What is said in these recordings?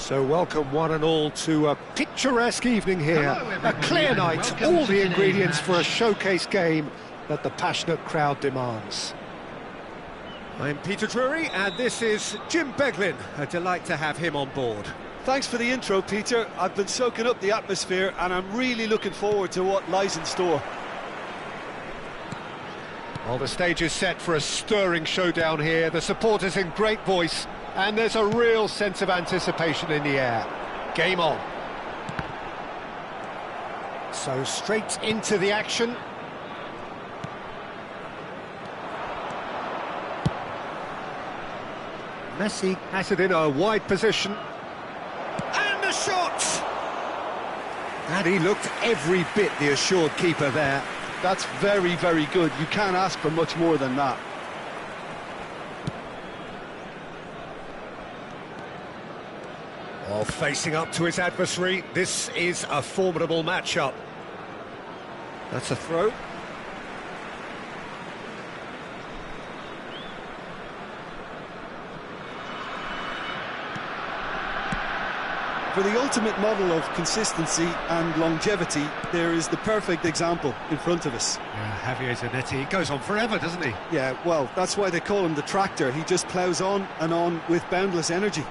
So welcome one and all to a picturesque evening here, a clear night, all the ingredients for a showcase game that the passionate crowd demands. I'm Peter Drury and this is Jim Beglin, a delight to have him on board. Thanks for the intro, Peter. I've been soaking up the atmosphere and I'm really looking forward to what lies in store. Well, the stage is set for a stirring showdown here, the supporters in great voice, and there's a real sense of anticipation in the air. Game on. So straight into the action. Messi has it in a wide position. And the shot! And he looked every bit the assured keeper there. That's very, very good. You can't ask for much more than that. Well, facing up to his adversary, this is a formidable matchup. That's a throw. For the ultimate model of consistency and longevity, there is the perfect example in front of us. Yeah, Javier Zanetti, he goes on forever, doesn't he? Yeah, well, that's why they call him the tractor. He just ploughs on and on with boundless energy.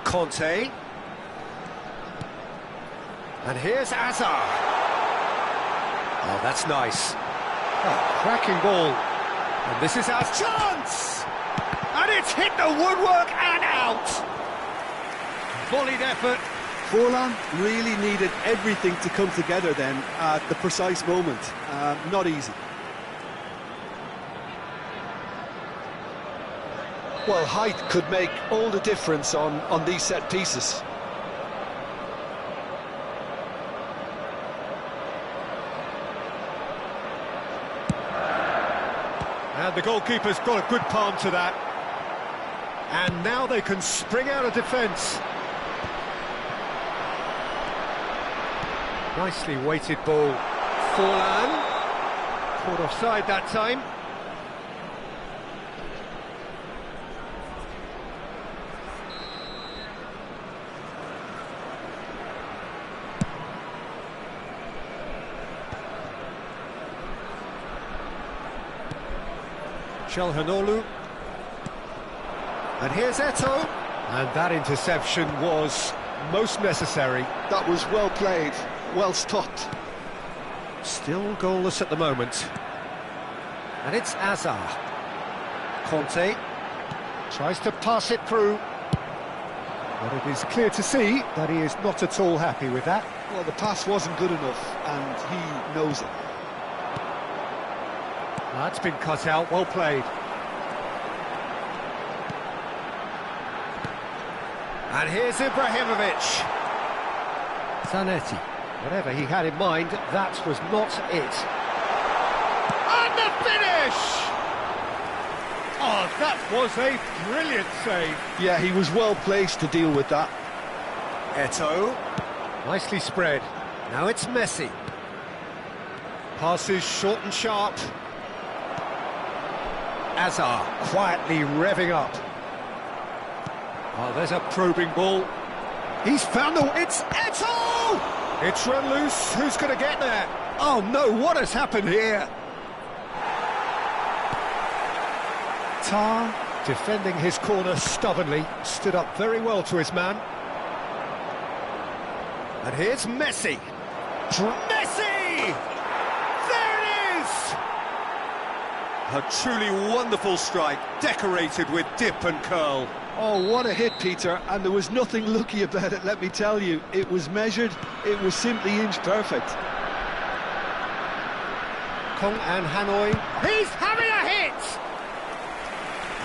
Conte. And here's Hazard. Oh, that's nice. Oh, cracking ball. And this is our chance! And it's hit the woodwork and out! Volleyed effort. Forlan really needed everything to come together then at the precise moment. Not easy. Well, height could make all the difference on these set pieces. And the goalkeeper's got a good palm to that. And now they can spring out of defence. Nicely weighted ball. Forlan. Caught offside that time. Chelhanoglu. And here's Eto'o. And that interception was most necessary. That was well played, well stopped. Still goalless at the moment. And it's Hazard. Conte tries to pass it through. But it is clear to see that he is not at all happy with that. Well, the pass wasn't good enough, and he knows it. That's been cut out, well played. And here's Ibrahimovic. Zanetti. Whatever he had in mind, that was not it. And the finish! Oh, that was a brilliant save. Yeah, he was well placed to deal with that. Eto'o. Nicely spread. Now it's Messi. Passes short and sharp. Hazard quietly revving up. Oh, there's a probing ball. He's found the... It's Eto'o! It's run loose. Who's going to get there? Oh, no, what has happened here? Tar, defending his corner stubbornly, stood up very well to his man. And here's Messi. Messi! There it is! A truly wonderful strike, decorated with dip and curl. Oh, what a hit, Peter, and there was nothing lucky about it, let me tell you. It was measured, it was simply inch perfect. Kong and Hanoi. He's having a hit!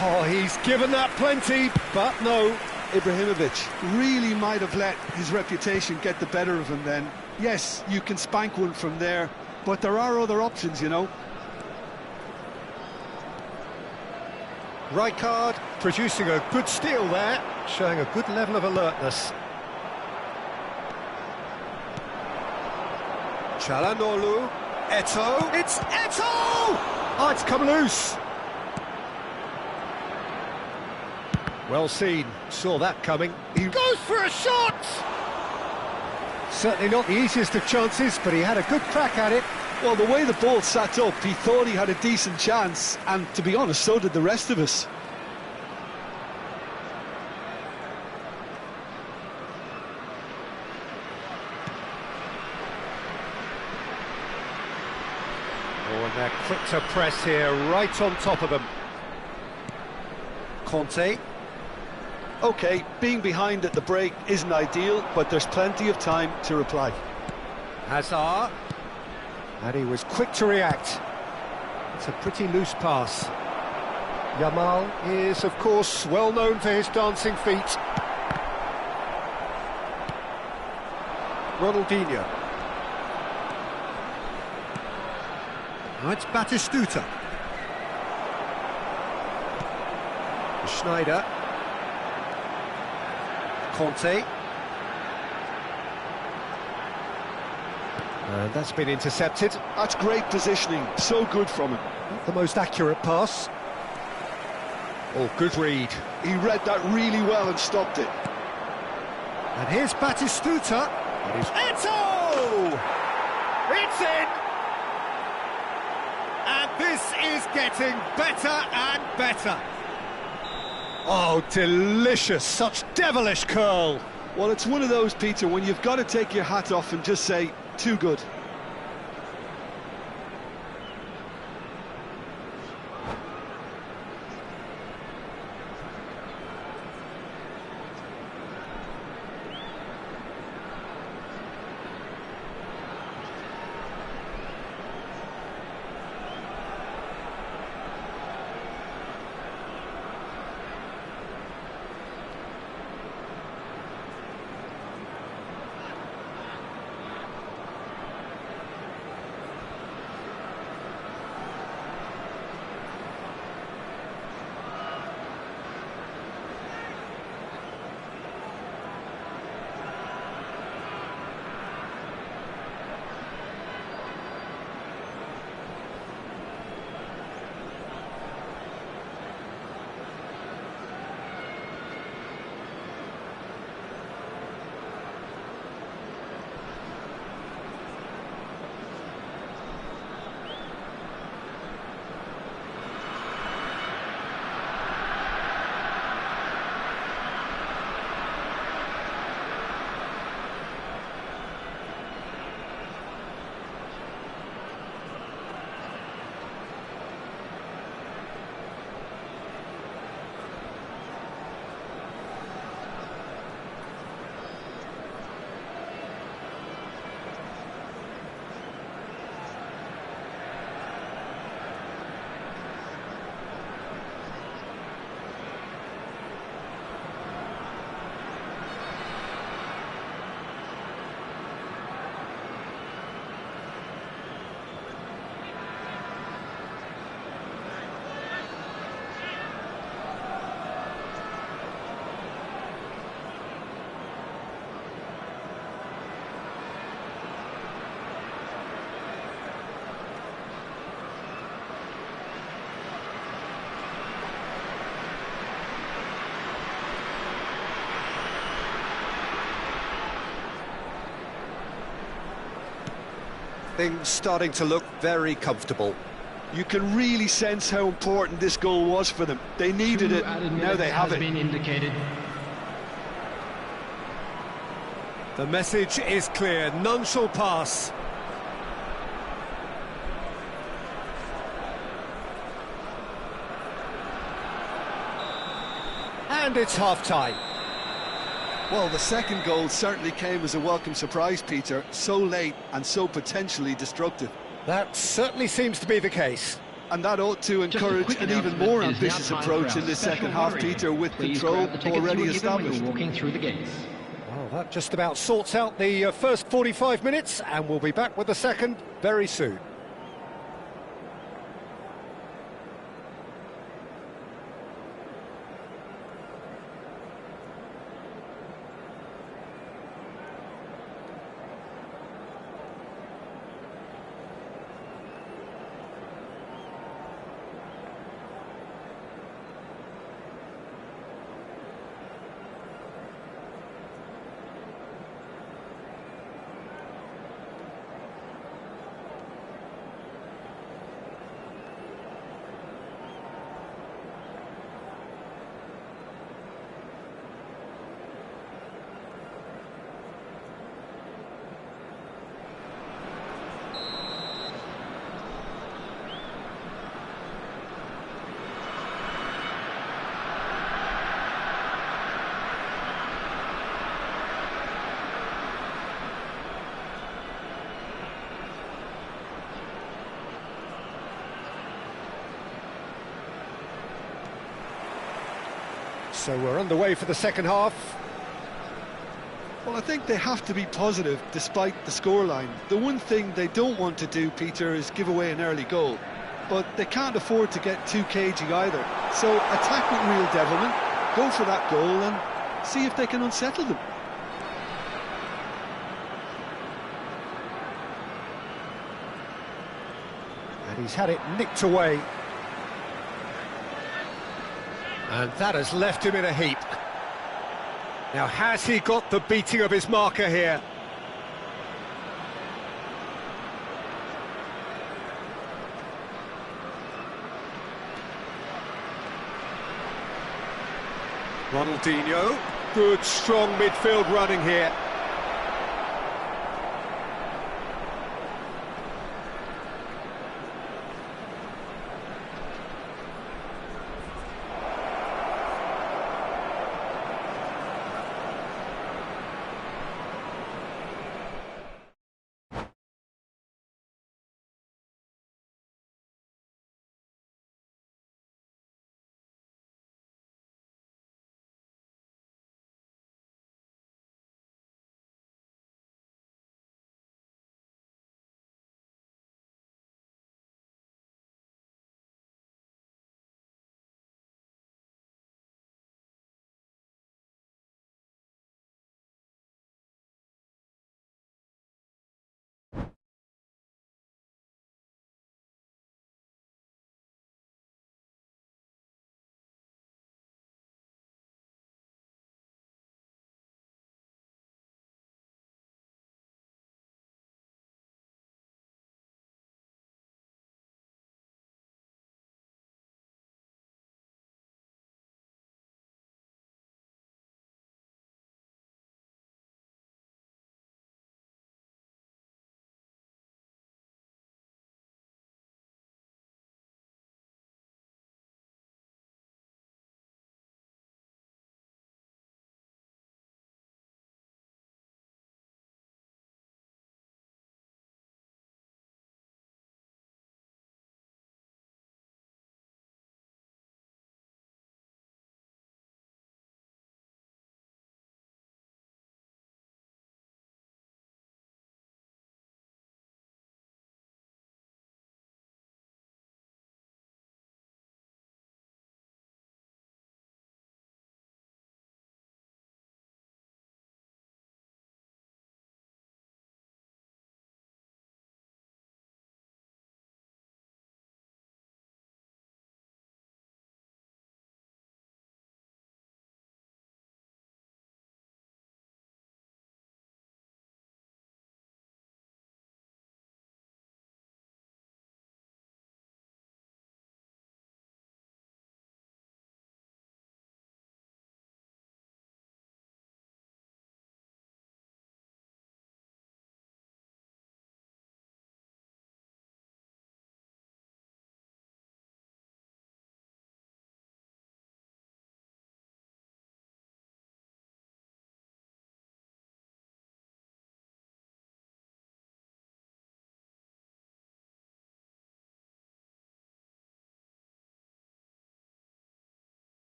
Oh, he's given that plenty, but no. Ibrahimovic really might have let his reputation get the better of him then. Yes, you can spank one from there, but there are other options, you know. Rijkaard producing a good steal there, showing a good level of alertness. Chelhanoglu, Eto'o, it's Eto'o! Oh, it's come loose. Well seen, saw that coming. He goes for a shot! Certainly not the easiest of chances, but he had a good crack at it. Well, the way the ball sat up, he thought he had a decent chance, and to be honest, so did the rest of us. Oh, and they're quick to press here, right on top of them. Conte. OK, being behind at the break isn't ideal, but there's plenty of time to reply. Hazard. And he was quick to react. It's a pretty loose pass. Yamal is, of course, well known for his dancing feet. Ronaldinho. Now it's Batistuta. Schneider. Conte. And that's been intercepted. That's great positioning, so good from him. Not the most accurate pass. Oh, good read. He read that really well and stopped it. And here's Batistuta. Eto'o! It's in! And this is getting better and better. Oh, delicious, such devilish curl. Well, it's one of those, Peter, when you've got to take your hat off and just say, too good. Things starting to look very comfortable. You can really sense how important this goal was for them. They needed it, now they have it. Been indicated. The message is clear, none shall pass. And it's half-time. Well, the second goal certainly came as a welcome surprise, Peter. So late and so potentially destructive. That certainly seems to be the case. And that ought to encourage an even more ambitious approach in the second half, Peter, with control already established. Walking through the gates. Well, that just about sorts out the first 45 minutes, and we'll be back with the second very soon. So we're underway for the second half. Well, I think they have to be positive despite the scoreline. The one thing they don't want to do, Peter, is give away an early goal. But they can't afford to get too cagey either. So attack with real devilment, go for that goal and see if they can unsettle them. And he's had it nicked away. And that has left him in a heap. Now, has he got the beating of his marker here? Ronaldinho, good strong midfield running here.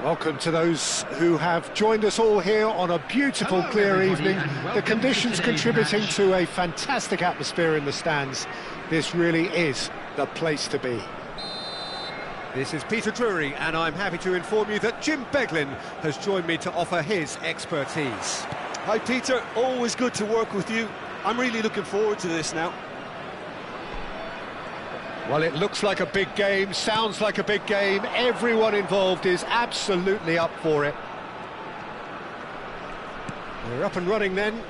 Welcome to those who have joined us all here on a beautiful, clear evening. The conditions contributing to a fantastic atmosphere in the stands. This really is the place to be. This is Peter Drury, and I'm happy to inform you that Jim Beglin has joined me to offer his expertise. Hi Peter, always good to work with you. I'm really looking forward to this now. Well, it looks like a big game, sounds like a big game. Everyone involved is absolutely up for it. We're up and running then.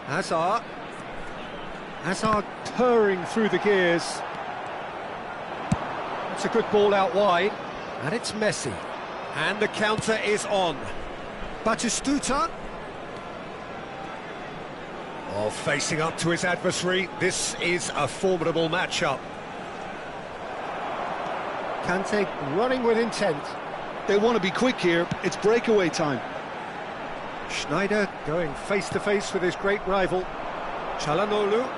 Hazard purring through the gears. That's a good ball out wide. And it's Messi. And the counter is on. Batistuta. Oh, facing up to his adversary. This is a formidable matchup. Kante running with intent. They want to be quick here. It's breakaway time. Schneider going face-to-face with his great rival. Çalhanoğlu.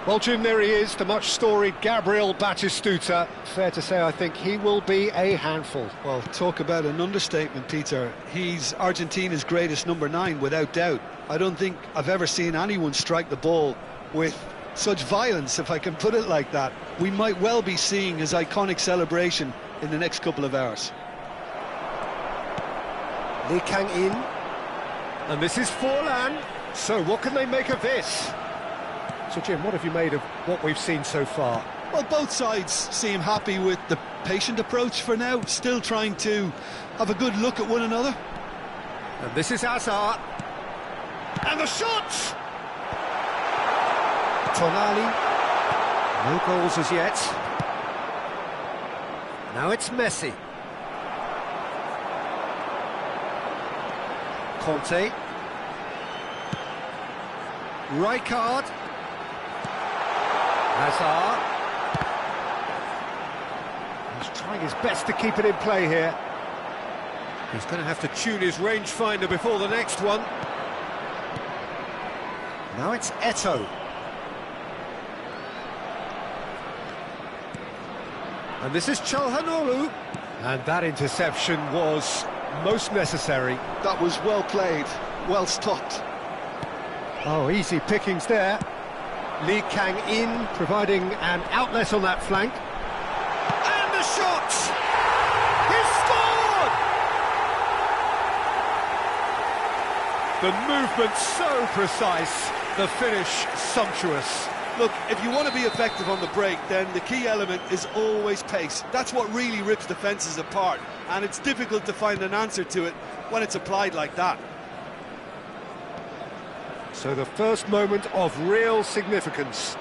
Well, Jim, there he is, the much-storied Gabriel Batistuta. Fair to say, I think he will be a handful. Well, talk about an understatement, Peter. He's Argentina's greatest number 9, without doubt. I don't think I've ever seen anyone strike the ball with such violence, if I can put it like that. We might well be seeing his iconic celebration in the next couple of hours. Lee Kang-in. And this is Forlan. So what can they make of this? So, Jim, what have you made of what we've seen so far? Well, both sides seem happy with the patient approach for now, still trying to have a good look at one another. And this is Hazard. And the shot! Tonali. No goals as yet. Now it's Messi. Conte. Rijkaard. Hazard. He's trying his best to keep it in play here. He's going to have to tune his rangefinder before the next one. Now it's Eto'o. And this is Çalhanoğlu. And that interception was most necessary. That was well played, well stopped. Oh, easy pickings there. Lee Kang-in providing an outlet on that flank. And the shot! He scored! The movement so precise, the finish sumptuous. Look, if you want to be effective on the break, then the key element is always pace. That's what really rips defences apart, and it's difficult to find an answer to it when it's applied like that. So the first moment of real significance.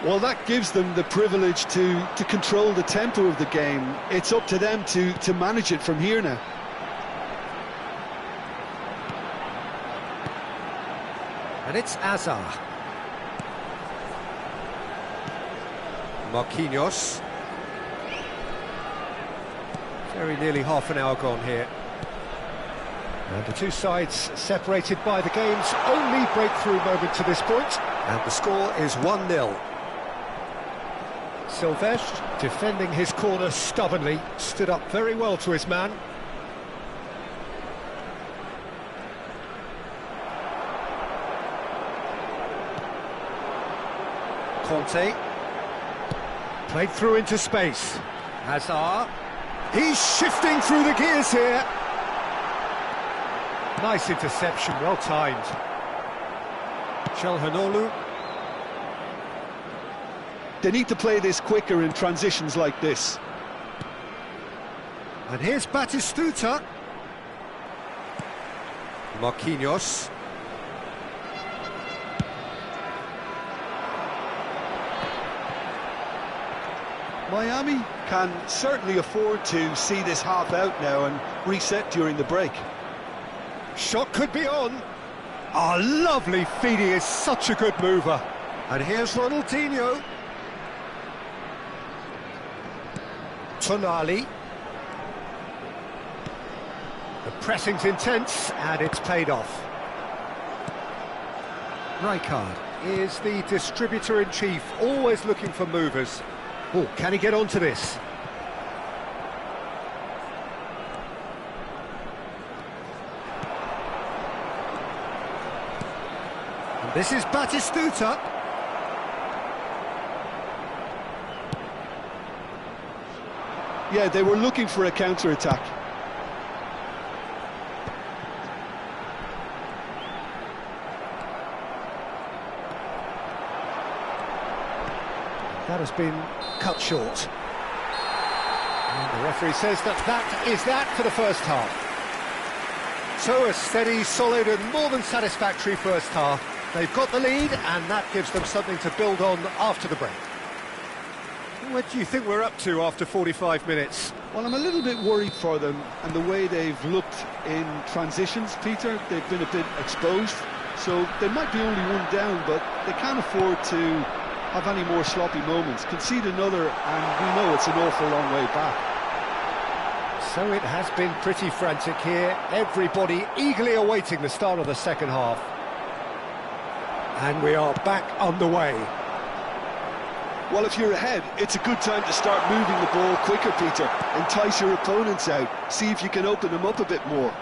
Well, that gives them the privilege to control the tempo of the game. It's up to them to manage it from here now. And it's Hazard. Marquinhos. Very nearly half an hour gone here. And the two sides separated by the game's only breakthrough moment to this point. And the score is 1-0. Silvestre, defending his corner stubbornly, stood up very well to his man. Conte. Played through into space. Hazard. He's shifting through the gears here. Nice interception, well timed. Çalhanoğlu. They need to play this quicker in transitions like this. And here's Batistuta. Marquinhos. Miami can certainly afford to see this half out now and reset during the break. Shot could be on. Oh, lovely feed, he is such a good mover. And here's Ronaldinho. Tonali. The pressing's intense, and it's paid off. Rijkaard. is the distributor-in-chief, always looking for movers. Oh, can he get onto this? And this is Batistuta. Yeah, they were looking for a counter-attack. That has been cut short. And the referee says that is that for the first half. So a steady, solid and more than satisfactory first half. They've got the lead and that gives them something to build on after the break. What do you think we're up to after 45 minutes? Well, I'm a little bit worried for them and the way they've looked in transitions, Peter. They've been a bit exposed, so they might be only one down, but they can't afford to have any more sloppy moments. Concede another and we know it's an awful long way back. So it has been pretty frantic here. Everybody eagerly awaiting the start of the second half. And we are back underway. Well, if you're ahead, it's a good time to start moving the ball quicker, Peter. Entice your opponents out. See if you can open them up a bit more.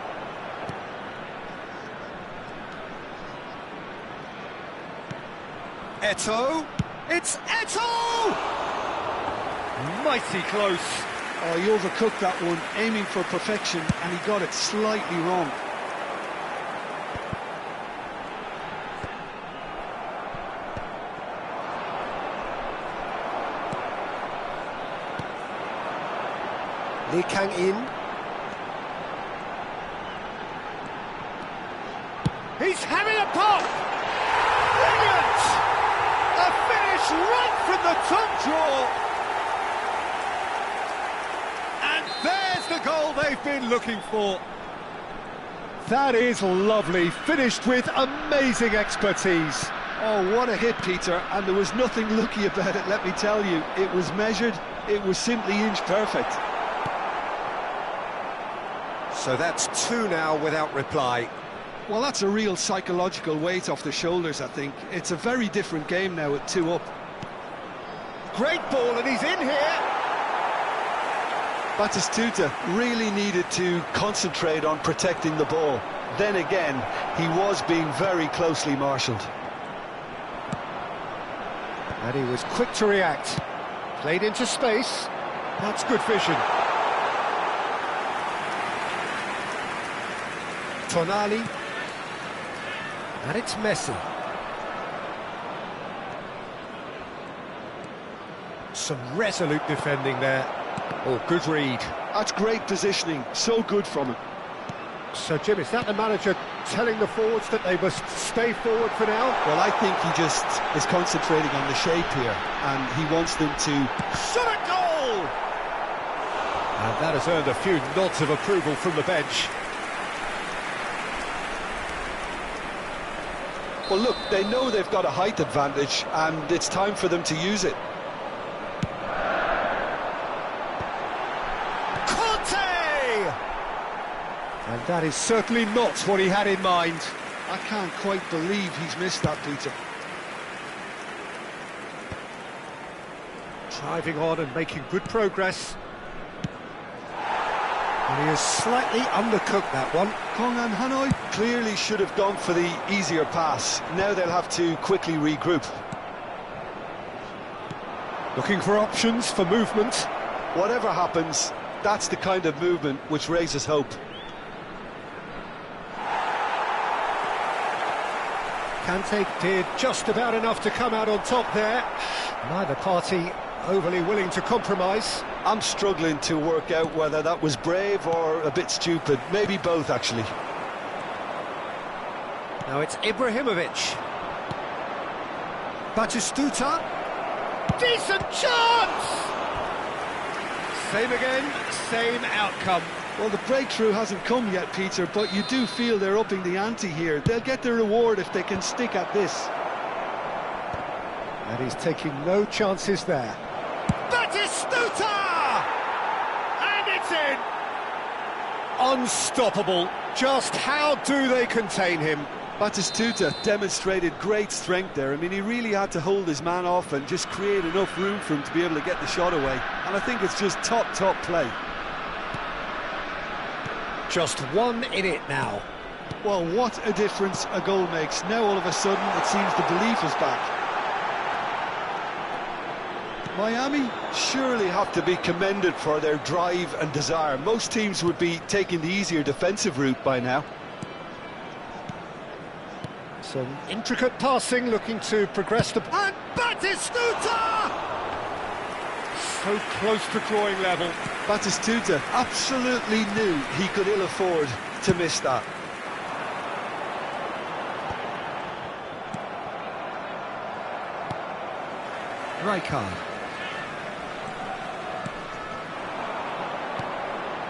Eto'o. It's Eto'o! Mighty close. Oh, he overcooked that one, aiming for perfection, and he got it slightly wrong. Lee Kang-in. He's having a pop! Brilliant! A finish right from the top draw! And there's the goal they've been looking for. That is lovely, finished with amazing expertise. Oh, what a hit, Peter, and there was nothing lucky about it, let me tell you. It was measured, it was simply inch perfect. So that's two now without reply. Well, that's a real psychological weight off the shoulders, I think. It's a very different game now at 2 up. Great ball, and he's in here. Batistuta really needed to concentrate on protecting the ball. Then again, he was being very closely marshalled. And he was quick to react. Played into space. That's good vision. Tonali. And it's Messi. Some resolute defending there. Oh, good read. That's great positioning, so good from him. So, Jim, is that the manager telling the forwards that they must stay forward for now? Well, I think he just is concentrating on the shape here, and he wants them to... Shot a goal! And that has earned a few nods of approval from the bench. Well, look, they know they've got a height advantage, and it's time for them to use it. And that is certainly not what he had in mind. I can't quite believe he's missed that, Peter. Driving on and making good progress. And he has slightly undercooked that one. Kong and Hanoi clearly should have gone for the easier pass. Now they'll have to quickly regroup. Looking for options for movement. Whatever happens, that's the kind of movement which raises hope. Kante did just about enough to come out on top there. Neither party overly willing to compromise. I'm struggling to work out whether that was brave or a bit stupid. Maybe both, actually. Now it's Ibrahimovic. Batistuta. Decent chance! Same again, same outcome. Well, the breakthrough hasn't come yet, Peter, but you do feel they're upping the ante here. They'll get their reward if they can stick at this. And he's taking no chances there. Batistuta! And it's in! Unstoppable. Just how do they contain him? Batistuta demonstrated great strength there. I mean, he really had to hold his man off and just create enough room for him to be able to get the shot away. And I think it's just top play. Just one in it now. Well, what a difference a goal makes. Now all of a sudden it seems the belief is back. Miami surely have to be commended for their drive and desire. Most teams would be taking the easier defensive route by now. Some intricate passing, looking to progress the... And Batistuta! So close to drawing level. Batistuta absolutely knew he could ill afford to miss that. Rijkaard.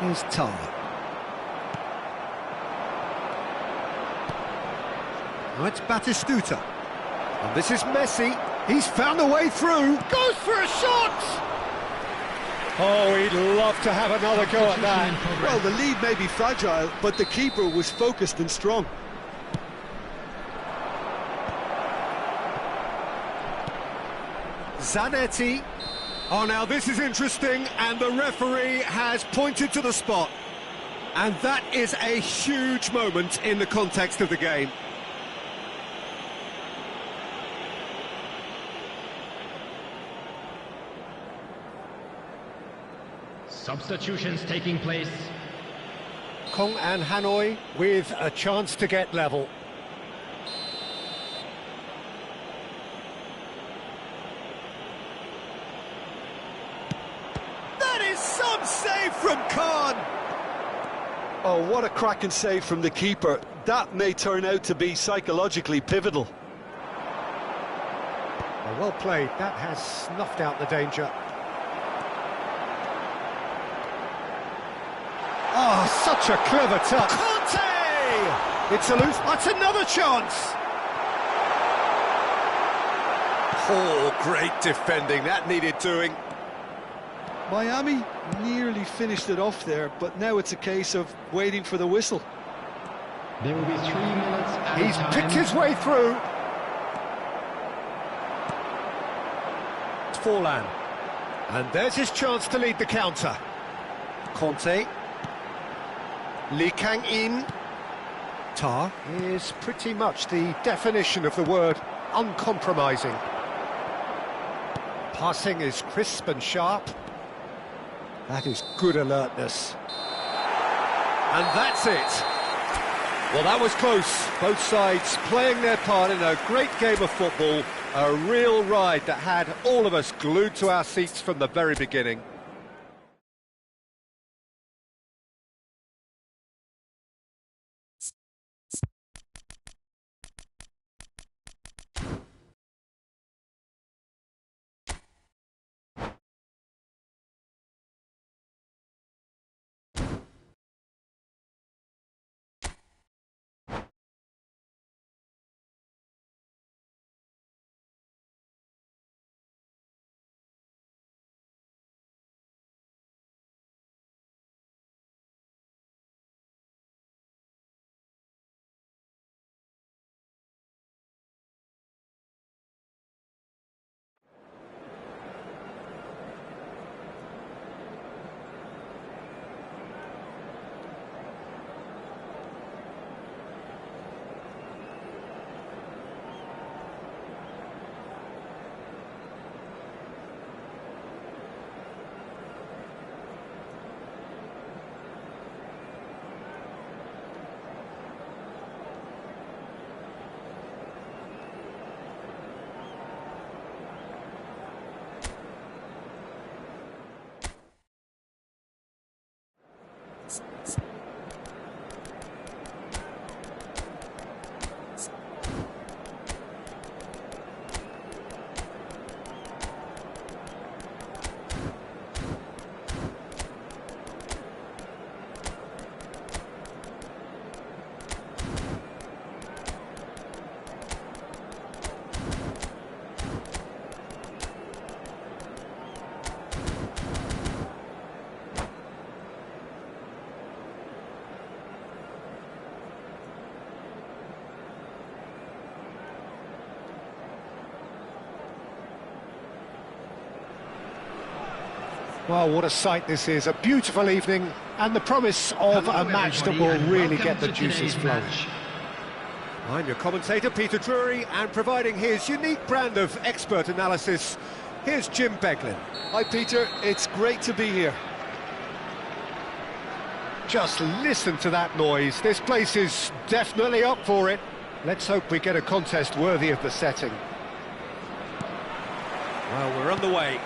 Here's Tar. Now it's Batistuta. And this is Messi. He's found a way through. Goes for a shot! Oh, he'd love to have another go at that. Well, the lead may be fragile, but the keeper was focused and strong. Zanetti. Oh, now this is interesting, and the referee has pointed to the spot. And that is a huge moment in the context of the game. Substitutions taking place. Kong and Hanoi with a chance to get level. That is some save from Khan. Oh, what a cracking save from the keeper. That may turn out to be psychologically pivotal. Oh, well played. That has snuffed out the danger. Oh, such a clever touch. Conte! It's a loose. That's another chance. Oh, great defending. That needed doing. Miami nearly finished it off there, but now it's a case of waiting for the whistle. There will be 3 minutes at He's a time. picked his way through. It's Forlan. And there's his chance to lead the counter. Conte. Lee Kang-in. Tar is pretty much the definition of the word uncompromising. Passing is crisp and sharp. That is good alertness. And that's it. Well, that was close. Both sides playing their part in a great game of football. A real ride that had all of us glued to our seats from the very beginning. Well, what a sight this is. A beautiful evening and the promise of a match that will really get the juices flowing. I'm your commentator, Peter Drury, and providing his unique brand of expert analysis, here's Jim Beglin. Hi Peter, it's great to be here. Just listen to that noise. This place is definitely up for it. Let's hope we get a contest worthy of the setting. Well, we're on the way.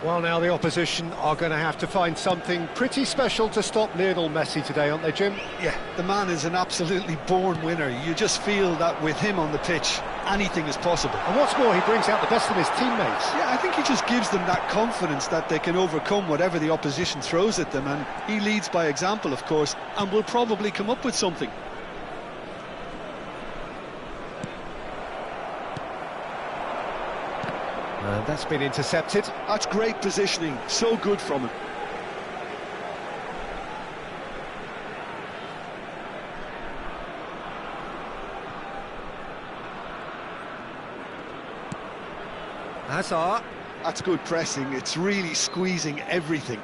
Well, now the opposition are going to have to find something pretty special to stop Lionel Messi today, aren't they, Jim? Yeah, the man is an absolutely born winner. You just feel that with him on the pitch, anything is possible. And what's more, he brings out the best of his teammates. Yeah, I think he just gives them that confidence that they can overcome whatever the opposition throws at them, and he leads by example, of course, and will probably come up with something. And that's been intercepted. That's great positioning, so good from him. Hazard. That's good pressing, it's really squeezing everything.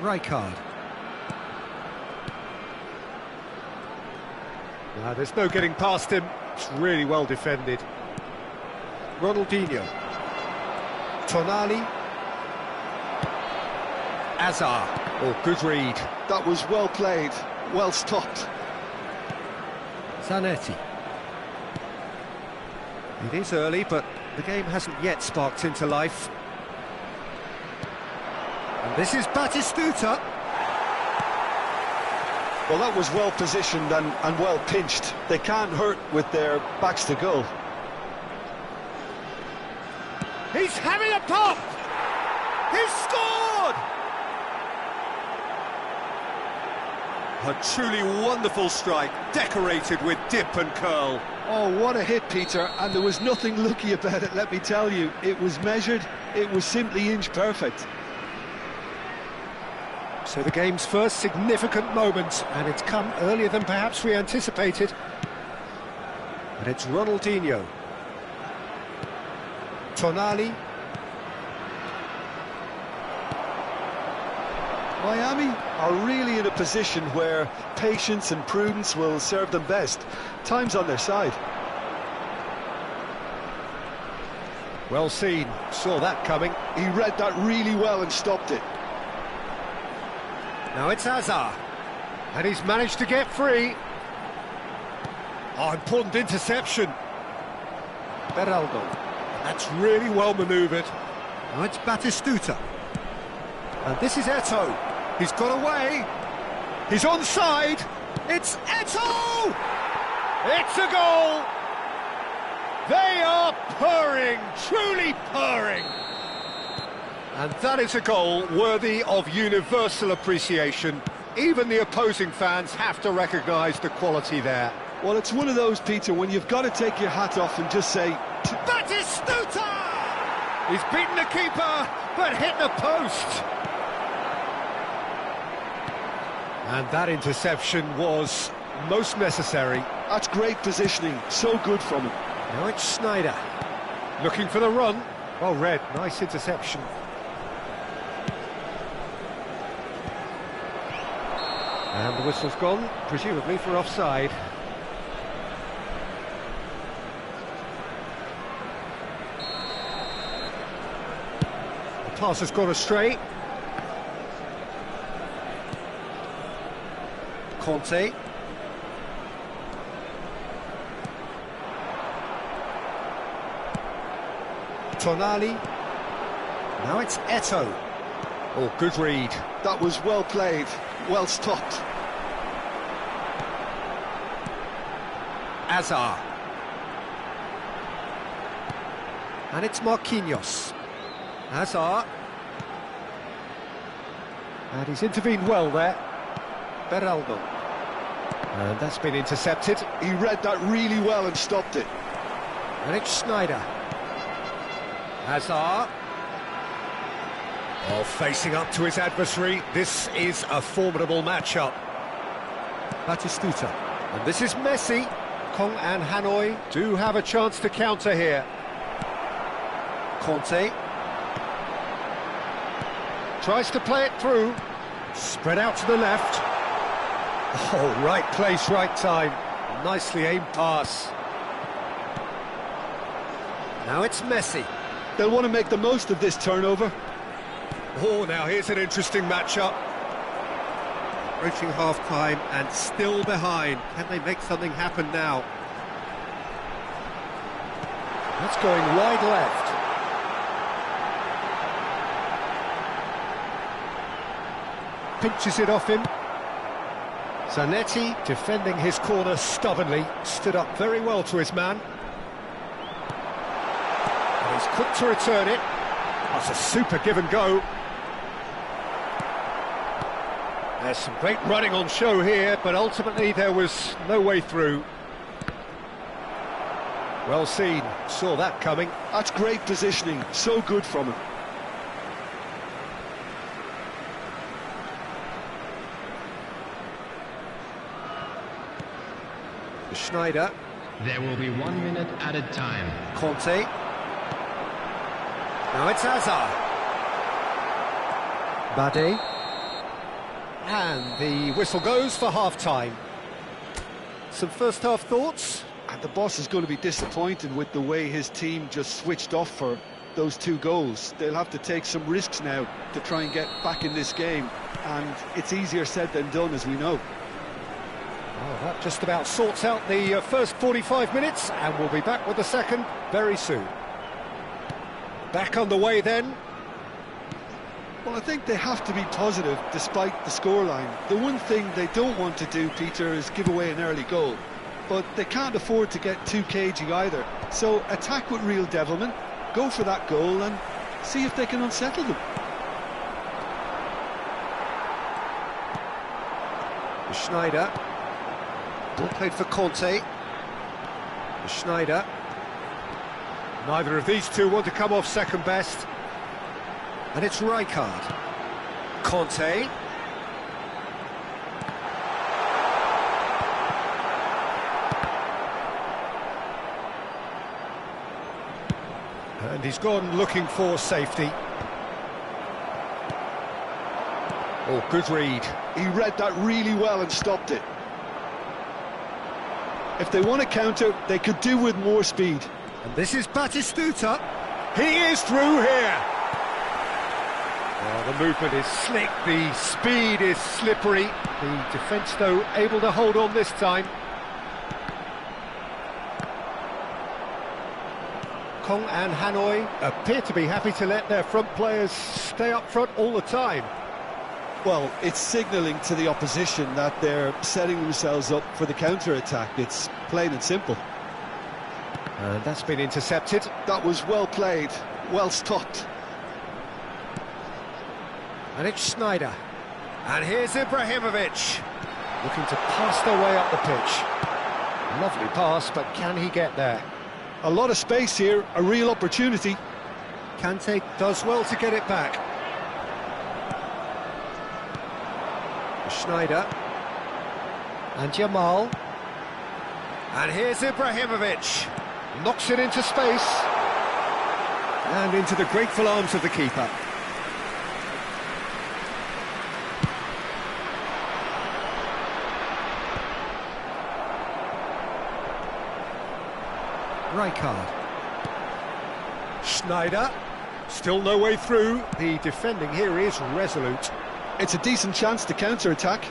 Rijkaard. Now, there's no getting past him. It's really well defended. Ronaldinho. Tonali. Hazard. Oh, good read. That was well played, well stopped. Zanetti. It is early, but the game hasn't yet sparked into life. And this is Batistuta. Well, that was well positioned and well pinched. They can't hurt with their backs to goal. He's having a pop! He's scored! A truly wonderful strike, decorated with dip and curl. Oh, what a hit, Peter, and there was nothing lucky about it, let me tell you. It was measured, it was simply inch perfect. So the game's first significant moment, and it's come earlier than perhaps we anticipated. And it's Ronaldinho. Tonali. Miami are really in a position where patience and prudence will serve them best. Time's on their side. Well seen, saw that coming. He read that really well and stopped it. Now it's Hazard. And he's managed to get free. Oh, important interception. Beraldo. That's really well manoeuvred. Now it's Batistuta. And this is Eto'o. He's got away. He's onside. It's Eto'o! It's a goal! They are purring, truly purring. And that is a goal worthy of universal appreciation. Even the opposing fans have to recognise the quality there. Well, it's one of those, Peter, when you've got to take your hat off and just say... Batistuta! He's beaten the keeper, but hit the post. And that interception was most necessary. That's great positioning, so good from him. Now it's Snyder, looking for the run. Well read, nice interception. And the whistle's gone, presumably for offside. The pass has gone astray. Conte. Tonali. Now it's Eto'o. Oh, good read. That was well played, well stopped. Hazard. And it's Marquinhos. Hazard. And he's intervened well there. Beraldo. And that's been intercepted. He read that really well and stopped it. And it's Snyder. Hazard. Oh, facing up to his adversary. This is a formidable matchup. Batistuta. And this is Messi. Kong and Hanoi do have a chance to counter here. Conte. Tries to play it through. Spread out to the left. Oh, right place, right time. Nicely aimed pass. Now it's Messi. They'll want to make the most of this turnover. Oh, now here's an interesting matchup. Approaching half-time and still behind. Can they make something happen now? That's going wide left. Pinches it off him. Zanetti, defending his corner stubbornly, stood up very well to his man. And he's quick to return it. That's a super give and go. There's some great running on show here, but ultimately there was no way through. Well seen, saw that coming. That's great positioning, so good from him. Schneider. There will be 1 minute added time. Conte. Now it's Hazard. Bade. And the whistle goes for half-time. Some first-half thoughts? And the boss is going to be disappointed with the way his team just switched off for those 2 goals. They'll have to take some risks now to try and get back in this game. And it's easier said than done, as we know. Well, that just about sorts out the first 45 minutes, and we'll be back with the second very soon. Back on the way then. Well, I think they have to be positive despite the scoreline. The one thing they don't want to do, Peter, is give away an early goal. But they can't afford to get too cagey either. So attack with real devilment, go for that goal and see if they can unsettle them. Schneider. Ball played for Conte. Schneider. Neither of these two want to come off second best. And it's Rijkaard. Conte. And he's gone looking for safety. Oh, good read. He read that really well and stopped it. If they want to counter, they could do with more speed. And this is Batistuta. He is through here. Oh, the movement is slick, the speed is slippery. The defence, though, able to hold on this time. Kong and Hanoi appear to be happy to let their front players stay up front all the time. Well, it's signalling to the opposition that they're setting themselves up for the counter-attack. It's plain and simple. And that's been intercepted. That was well played, well stopped. And it's Schneider. And here's Ibrahimovic. Looking to pass their way up the pitch. Lovely pass, but can he get there? A lot of space here, a real opportunity. Kante does well to get it back. Schneider. And Jamal. And here's Ibrahimovic. Knocks it into space. And into the grateful arms of the keeper. Rijkaard. Schneider. Still no way through. The defending here is resolute. It's a decent chance to counter-attack.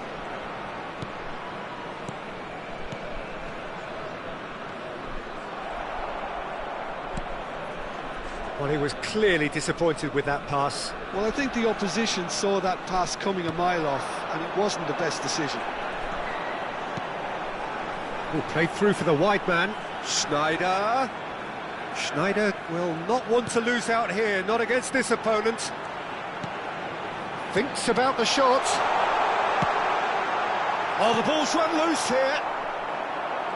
Well, he was clearly disappointed with that pass. Well, I think the opposition saw that pass coming a mile off, and it wasn't the best decision. Oh, played through for the wide man. Schneider. Schneider will not want to lose out here, not against this opponent. Thinks about the shot. Oh, the ball's run loose here.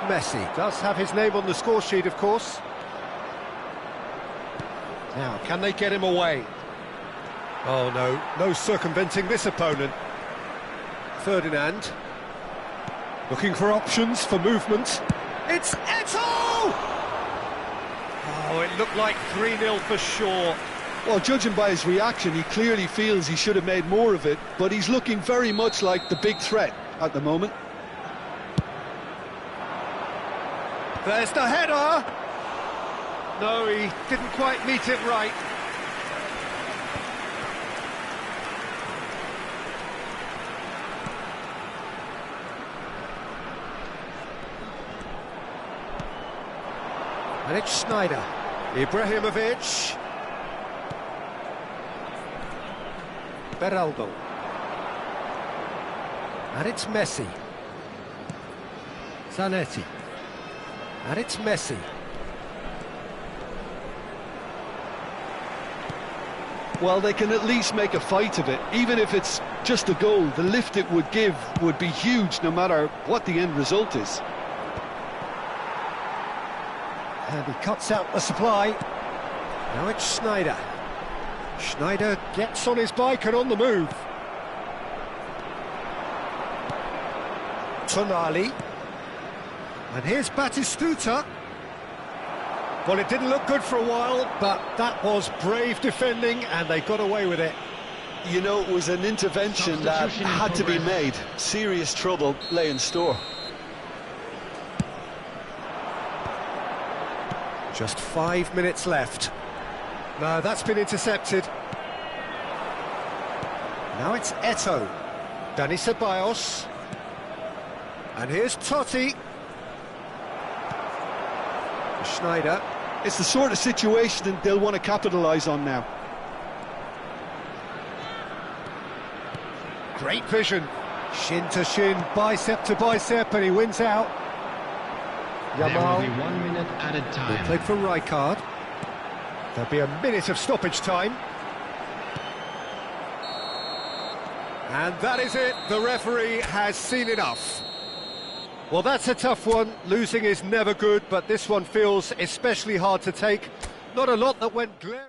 Messi does have his name on the score sheet, of course. Now, can they get him away? Oh, no. No circumventing this opponent. Ferdinand. Looking for options, for movement. It's Eto'o! Oh, it looked like 3-0 for sure. Well, judging by his reaction, he clearly feels he should have made more of it, but he's looking very much like the big threat at the moment. There's the header! No, he didn't quite meet it right. And it's Schneider. Ibrahimovic. Beraldo. And it's Messi. Zanetti. And it's Messi. Well, they can at least make a fight of it. Even if it's just a goal, the lift it would give would be huge no matter what the end result is. And he cuts out the supply. Now it's Schneider. Schneider gets on his bike and on the move. Tonali. And here's Batistuta. Well, it didn't look good for a while, but that was brave defending and they got away with it. You know, it was an intervention that had to be made. Serious trouble lay in store. Just 5 minutes left. No, that's been intercepted. Now it's Eto'o. Dani Ceballos. And here's Totti. Schneider. It's the sort of situation that they'll want to capitalise on now. Great vision. Shin to shin, bicep to bicep, and he wins out. There Yamal. will be 1 minute added They time. played for Rijkaard. There'll be a minute of stoppage time. And that is it. The referee has seen enough. Well, that's a tough one. Losing is never good, but this one feels especially hard to take. Not a lot that went glaring.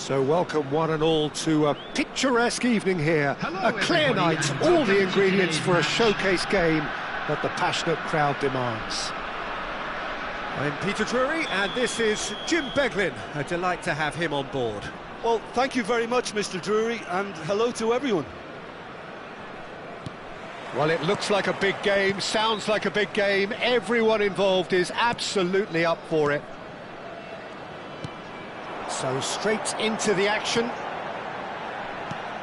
So welcome one and all to a picturesque evening here. A clear night, all the ingredients for a showcase game that the passionate crowd demands. I'm Peter Drury and this is Jim Beglin. A delight to have him on board. Well, thank you very much, Mr. Drury, and hello to everyone. Well, it looks like a big game, sounds like a big game. Everyone involved is absolutely up for it. So straight into the action.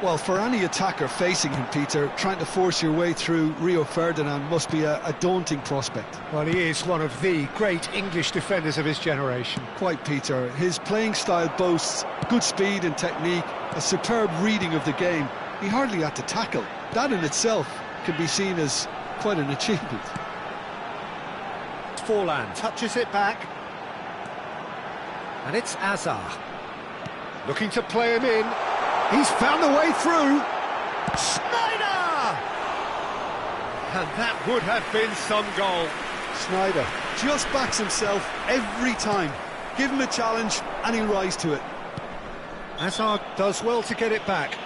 Well, for any attacker facing him, Peter, trying to force your way through Rio Ferdinand must be a daunting prospect. Well, he is one of the great English defenders of his generation. Quite, Peter. His playing style boasts good speed and technique, a superb reading of the game. He hardly had to tackle. That in itself can be seen as quite an achievement. Forlan touches it back. And it's Azar. Looking to play him in. He's found a way through. Schneider! And that would have been some goal. Sneijder just backs himself every time. Give him a challenge and he'll rise to it. Hazard does well to get it back.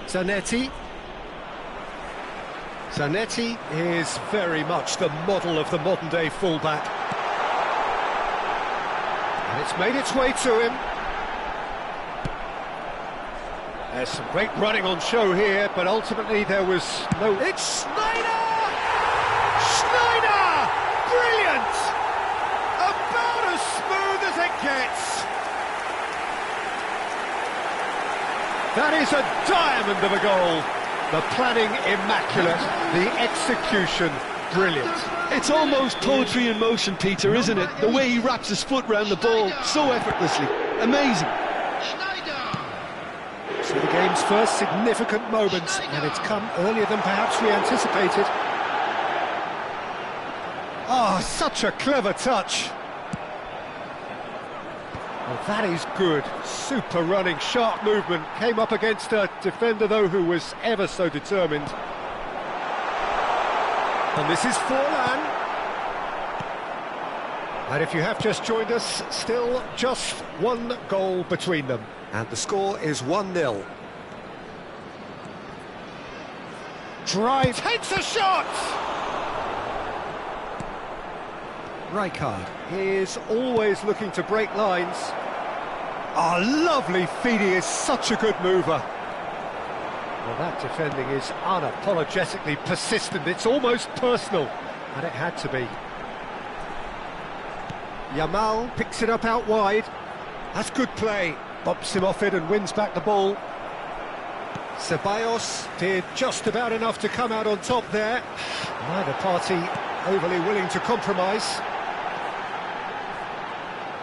Zanetti. Zanetti is very much the model of the modern-day fullback. And it's made its way to him. There's some great running on show here, but ultimately there was no... It's Sneijder! Sneijder! Brilliant! About as smooth as it gets. That is a diamond of a goal. The planning immaculate, the execution brilliant. It's almost poetry in motion, Peter, isn't it? The way he wraps his foot round the ball so effortlessly. Amazing. So the game's first significant moments, and it's come earlier than perhaps we anticipated. Oh, such a clever touch. Well, that is good. Super running, sharp movement. Came up against a defender, though, who was ever so determined. And this is Forlan. And if you have just joined us, still just one goal between them. And the score is 1-0. Drive. Takes a shot! Rijkaard is always looking to break lines. Oh, lovely feed, he is such a good mover. Well, that defending is unapologetically persistent, it's almost personal, and it had to be. Yamal picks it up out wide. That's good play. Bumps him off it and wins back the ball. Ceballos did just about enough to come out on top there. Neither party overly willing to compromise.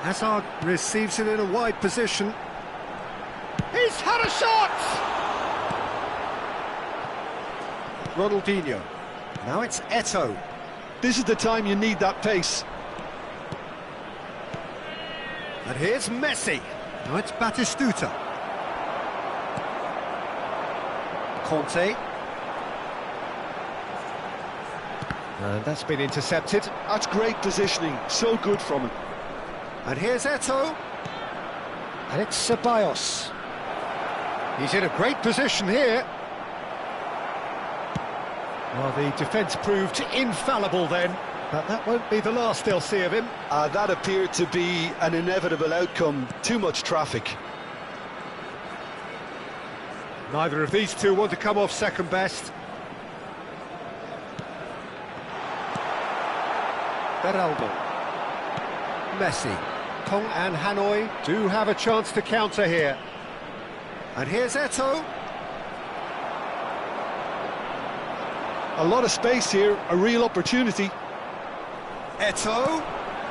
Hazard receives it in a wide position. He's had a shot! Ronaldinho. Now it's Eto'o. This is the time you need that pace. And here's Messi. Now it's Batistuta. Conte. And that's been intercepted. That's great positioning, so good from him. And here's Eto'o. And it's Ceballos. He's in a great position here. Well, the defence proved infallible then, but that won't be the last they'll see of him. That appeared to be an inevitable outcome. Too much traffic. Neither of these two want to come off second best. Beraldo. Messi. Kong and Hanoi do have a chance to counter here. And here's Eto'o. A lot of space here, a real opportunity. Eto'o.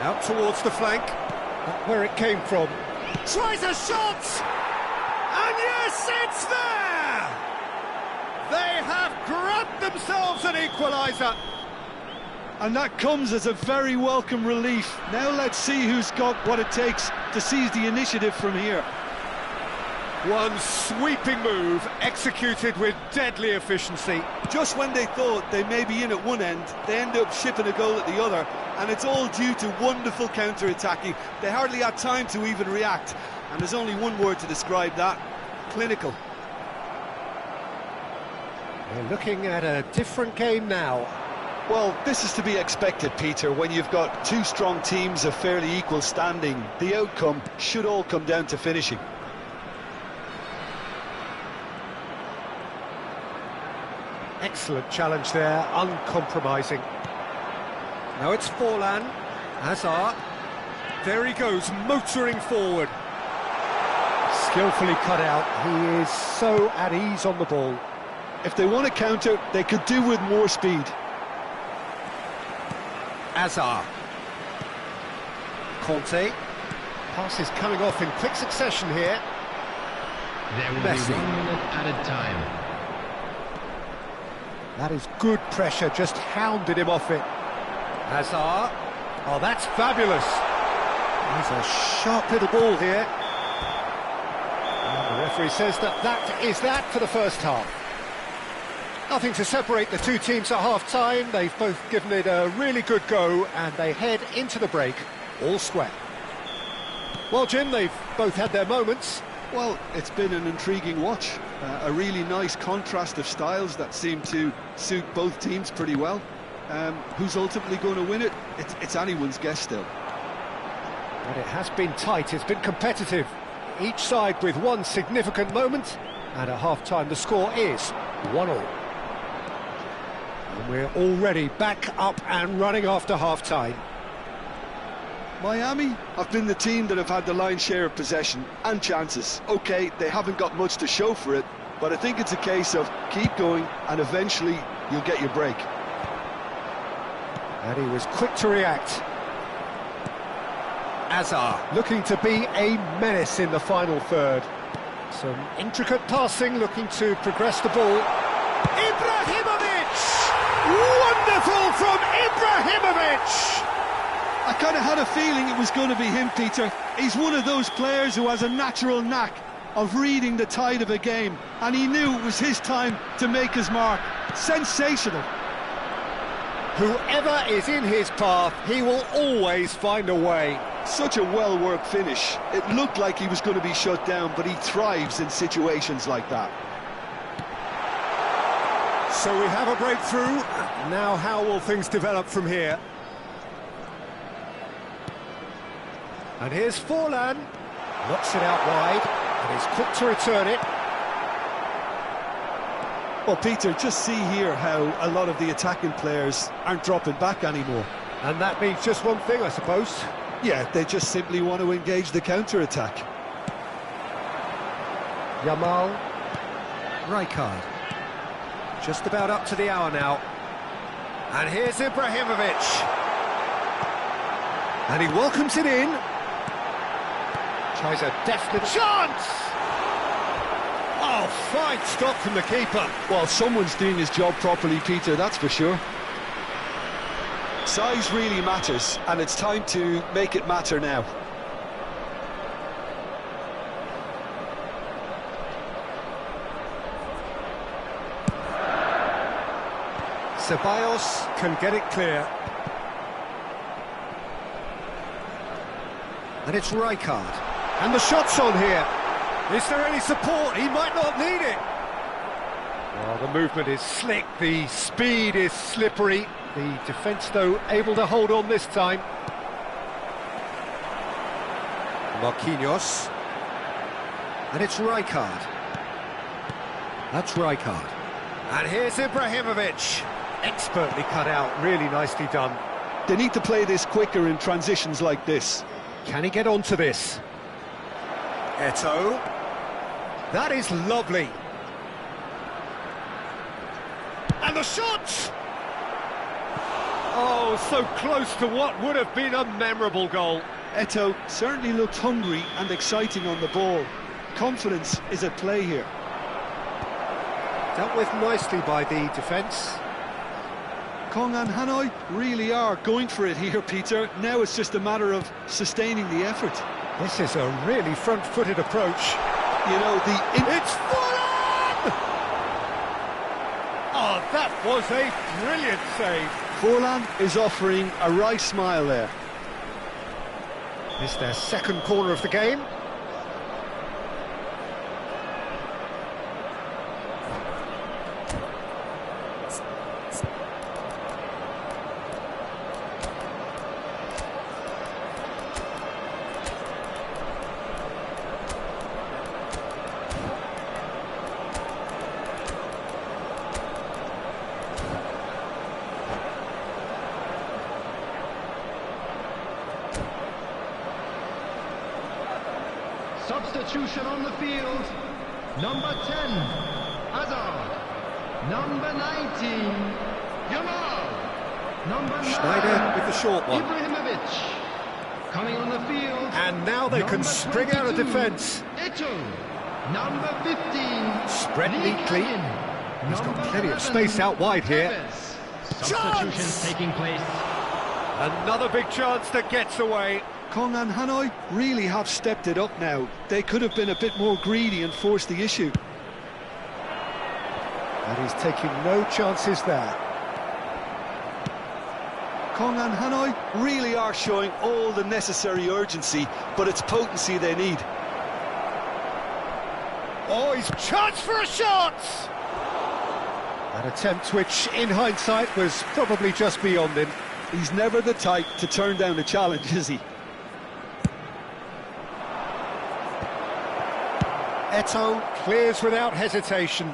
Out towards the flank. Not where it came from. Tries a shot! And yes, it's there! They have grabbed themselves an equaliser. And that comes as a very welcome relief. Now let's see who's got what it takes to seize the initiative from here. One sweeping move, executed with deadly efficiency. Just when they thought they may be in at one end, they end up shipping a goal at the other, and it's all due to wonderful counter-attacking. They hardly had time to even react, and there's only one word to describe that: clinical. We're looking at a different game now. Well, this is to be expected, Peter, when you've got two strong teams of fairly equal standing. The outcome should all come down to finishing. Excellent challenge there, uncompromising. Now it's Forlan. Hazard. There he goes, motoring forward. Skillfully cut out. He is so at ease on the ball. If they want to counter, they could do with more speed. Hazard. Conte. Pass is coming off in quick succession here. There will Messi. be 1 minute added time. That is good pressure, just hounded him off it. Hazard. Oh, that's fabulous. He's a sharp little ball here. And the referee says that is that for the first half. Nothing to separate the two teams at half-time. They've both given it a really good go, and they head into the break all square. Well, Jim, they've both had their moments. Well, it's been an intriguing watch. A really nice contrast of styles that seem to suit both teams pretty well. Who's ultimately going to win it? It's anyone's guess still. But it has been tight, it's been competitive. Each side with one significant moment, and at half-time the score is 1-1. And we're already back up and running after half-time. Miami have been the team that have had the lion's share of possession and chances. OK, they haven't got much to show for it, but I think it's a case of keep going and eventually you'll get your break. And he was quick to react. Azar looking to be a menace in the final third. Some intricate passing, looking to progress the ball. Ibrahimovic! Wonderful from Ibrahimovic! I kind of had a feeling it was going to be him, Peter. He's one of those players who has a natural knack of reading the tide of a game, and he knew it was his time to make his mark. Sensational. Whoever is in his path, he will always find a way. Such a well-worked finish. It looked like he was going to be shut down, but he thrives in situations like that. So we have a breakthrough. Now how will things develop from here? And here's Forlan. Knocks it out wide, and is quick to return it. Well, Peter, just see here how a lot of the attacking players aren't dropping back anymore. And that means just one thing, I suppose. Yeah, they just simply want to engage the counter-attack. Yamal. Rijkaard. Just about up to the hour now. And here's Ibrahimovic. And he welcomes it in. Tries a definite chance! Oh, fine stop from the keeper. Well, someone's doing his job properly, Peter, that's for sure. Size really matters, and it's time to make it matter now. Ceballos can get it clear. And it's Rijkaard. And the shot's on here. Is there any support? He might not need it. Well, the movement is slick, the speed is slippery. The defence, though, able to hold on this time. Marquinhos. And it's Rijkaard. That's Rijkaard. And here's Ibrahimovic. Expertly cut out, really nicely done. They need to play this quicker in transitions like this. Can he get onto this? Eto'o. That is lovely. And the shot! Oh, so close to what would have been a memorable goal. Eto'o certainly looked hungry and exciting on the ball. Confidence is at play here. Dealt with nicely by the defence. Kong and Hanoi really are going for it here, Peter. Now it's just a matter of sustaining the effort. This is a really front-footed approach. You know, It's Forlan! Oh, that was a brilliant save. Forlan is offering a wry smile there. It's their second corner of the game. Substitution on the field. Number 10, Hazard. Number 19, Yamal. Number 9, Schneider with the short one. Ibrahimovic. Coming on the field. And now they can spring out of defence. Eto'o. Number 15, Spread neatly. He's got plenty of space out wide here. Substitutions taking place. Another big chance that gets away. Kong and Hanoi really have stepped it up now. They could have been a bit more greedy and forced the issue. And he's taking no chances there. Kong and Hanoi really are showing all the necessary urgency, but it's potency they need. Oh, he's chance for a shot! An attempt which, in hindsight, was probably just beyond him. He's never the type to turn down a challenge, is he? Eto'o clears without hesitation.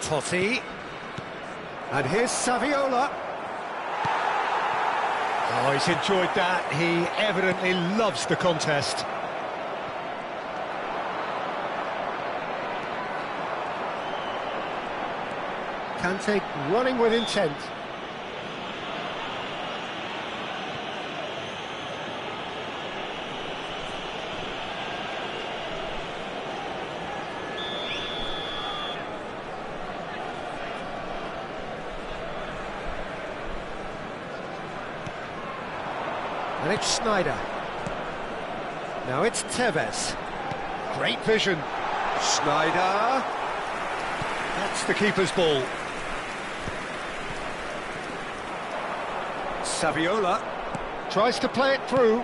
Totti. And here's Saviola. Oh, he's enjoyed that. He evidently loves the contest. Kante running with intent. And it's Schneider. Now it's Tevez. Great vision. Schneider. That's the keeper's ball. Saviola tries to play it through.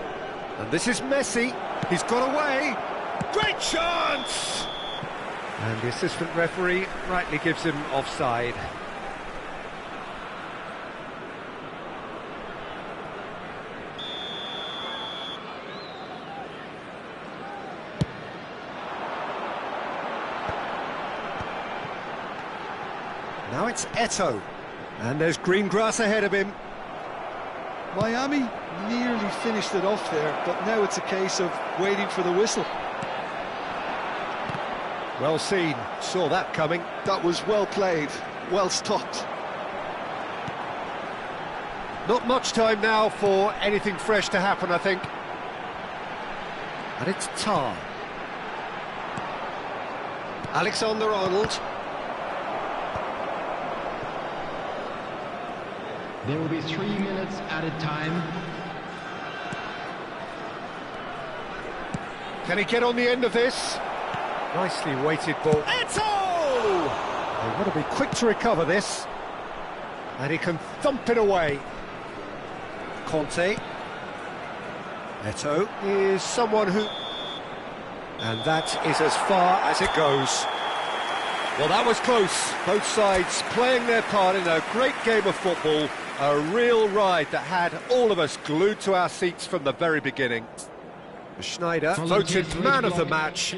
And this is Messi. He's got away. Great chance! And the assistant referee rightly gives him offside. Now it's Eto'o, and there's green grass ahead of him. Miami nearly finished it off there, but now it's a case of waiting for the whistle. Well seen, saw that coming. That was well played, well stopped. Not much time now for anything fresh to happen, I think. And it's Tar. Alexander-Arnold. There will be 3 minutes added time. Can he get on the end of this? Nicely weighted ball. Eto'o! They've got to be quick to recover this. And he can thump it away. Conte. Eto'o is someone who... And that is as far as it goes. Well, that was close. Both sides playing their part in a great game of football. A real ride that had all of us glued to our seats from the very beginning. Schneider voted man of the match.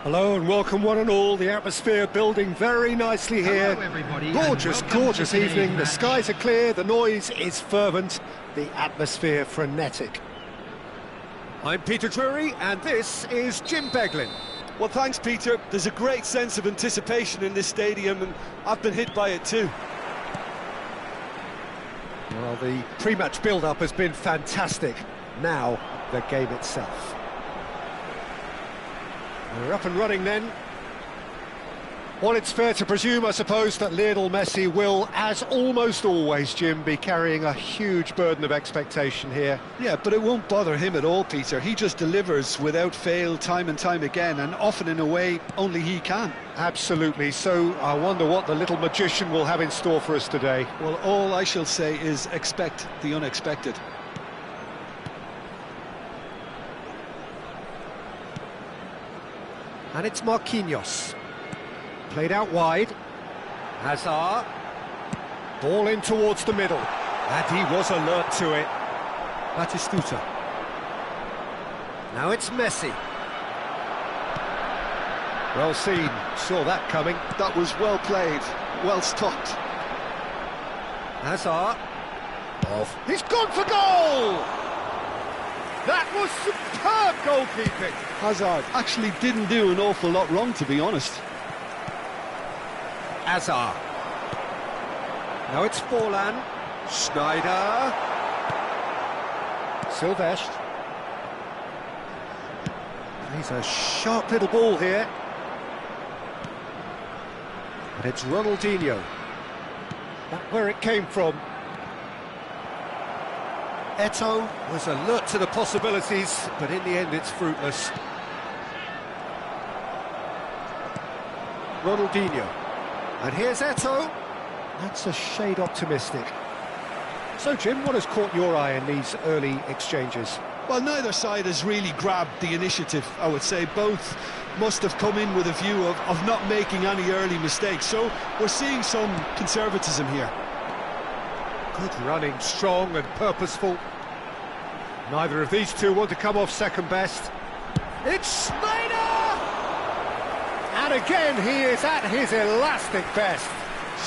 Hello and welcome one and all. The atmosphere building very nicely here. Hello, everybody, Gorgeous, gorgeous evening. The skies are clear, the noise is fervent, the atmosphere frenetic. I'm Peter Drury and this is Jim Beglin. Well, thanks, Peter. There's a great sense of anticipation in this stadium, and I've been hit by it too. Well, the pre-match build-up has been fantastic. Now, the game itself. We're up and running then. Well, it's fair to presume, I suppose, that Lionel Messi will, as almost always, Jim, be carrying a huge burden of expectation here. Yeah, but it won't bother him at all, Peter. He just delivers without fail time and time again, and often in a way only he can. Absolutely. So I wonder what the little magician will have in store for us today. Well, all I shall say is expect the unexpected. And it's Marquinhos. Played out wide. Hazard. Ball in towards the middle. And he was alert to it. Batistuta. Now it's Messi. Well seen. Saw that coming. That was well played, well stopped. Hazard. Off. He's gone for goal! That was superb goalkeeping. Hazard actually didn't do an awful lot wrong, to be honest. Hazard. Now it's Forlan. Schneider. Silvestre. He's a sharp little ball here. And it's Ronaldinho. That's where it came from. Eto'o was alert to the possibilities, but in the end it's fruitless. Ronaldinho. And here's Eto'o. That's a shade optimistic. So, Jim, what has caught your eye in these early exchanges? Well, neither side has really grabbed the initiative, I would say. Both must have come in with a view of not making any early mistakes. So we're seeing some conservatism here. Good running, strong and purposeful. Neither of these two want to come off second best. It's Schneider! And again, he is at his elastic best.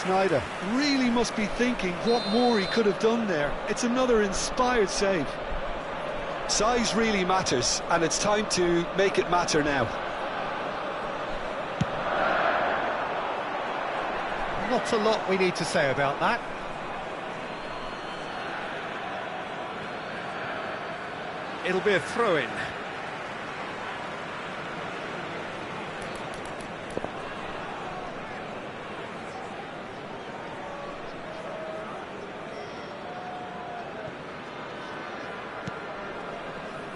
Schneider really must be thinking what more he could have done there. It's another inspired save. Size really matters, and it's time to make it matter now. Not a lot we need to say about that. It'll be a throw-in.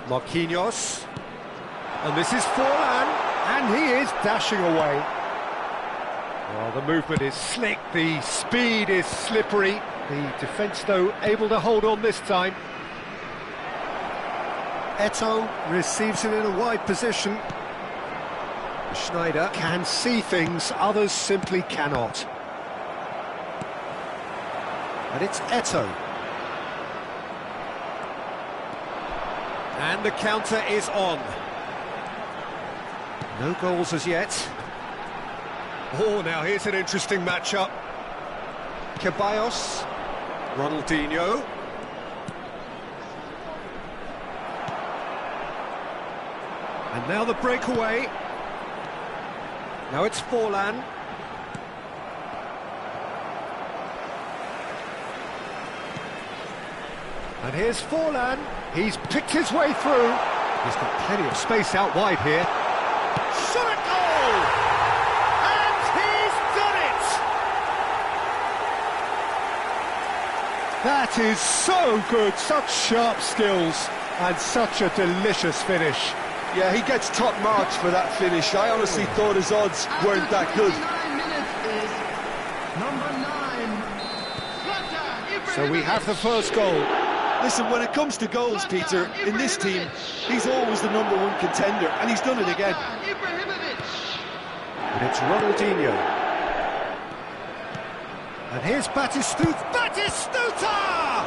Marquinhos. And this is Forlan. And he is dashing away. Well, the movement is slick, the speed is slippery. The defence, though, able to hold on this time. Eto'o receives it in a wide position. Schneider can see things others simply cannot. And it's Eto'o. And the counter is on. No goals as yet. Oh, now here's an interesting matchup. Ceballos, Ronaldinho. And now the breakaway. Now it's Forlan. And here's Forlan. He's picked his way through. He's got plenty of space out wide here. Shot at goal! And he's done it! That is so good, such sharp skills, and such a delicious finish. Yeah, he gets top marks for that finish. I honestly thought his odds weren't that good. So we have the first goal. Listen, when it comes to goals, Peter, in this team, he's always the #1 contender, and he's done it again. And it's Ronaldinho. And here's Batistuta. Batistuta!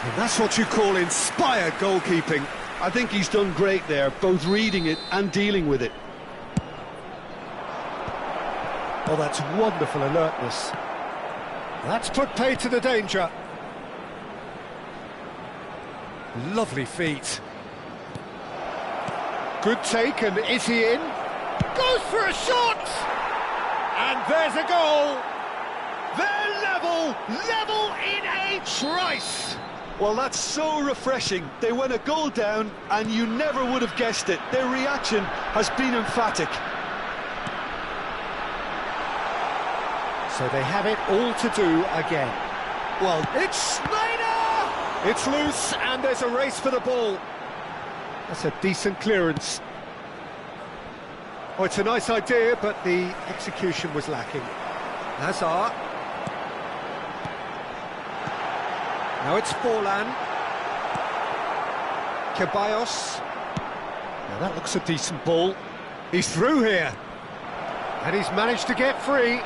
And that's what you call inspired goalkeeping. I think he's done great there, both reading it and dealing with it. Oh, that's wonderful alertness. That's put pay to the danger. Lovely feet. Good take, and is he in? Goes for a shot! And there's a goal! They're level in a trice! Well, that's so refreshing. They went a goal down, and you never would have guessed it. Their reaction has been emphatic. So they have it all to do again. Well, it's Schneider! It's loose, and there's a race for the ball. That's a decent clearance. Oh, it's a nice idea, but the execution was lacking. Hazard. Now it's Forlan. Ceballos. Now that looks a decent ball. He's through here. And he's managed to get free.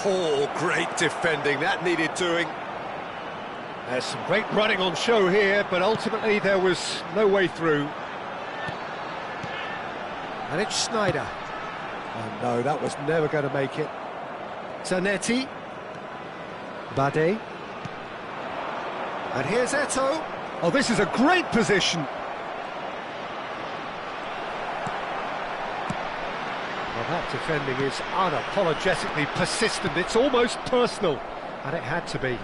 Oh, great defending. That needed doing. There's some great running on show here, but ultimately there was no way through. And it's Schneider. Oh no, that was never going to make it. Zanetti. Bade. And here's Eto'o. Oh, this is a great position. Well, that defending is unapologetically persistent. It's almost personal, and it had to be.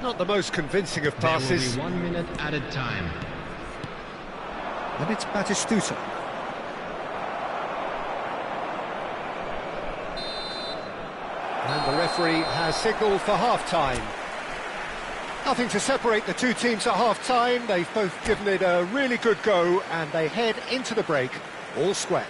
Not the most convincing of passes. There will be 1 minute added time. And it's Batistuta. And the referee has signalled for half-time. Nothing to separate the two teams at half-time. They've both given it a really good go, and they head into the break all square.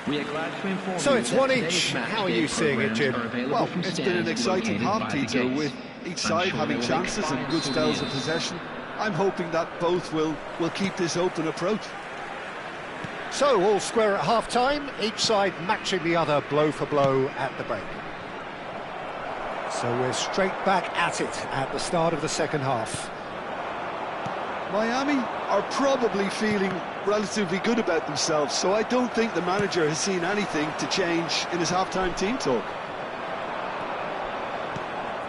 We are glad to inform So you it's that one today's each. match How are day you seeing it, programmes Jim? are available Well, from it's been an stands exciting located half, by the Peter, gates. with each I'm side sure having they will chances and expire good soon. spells of possession. I'm hoping that both will keep this open approach. So, all square at half-time, each side matching the other blow for blow at the break. So we're straight back at it at the start of the second half. Miami are probably feeling relatively good about themselves, so I don't think the manager has seen anything to change in his half-time team talk.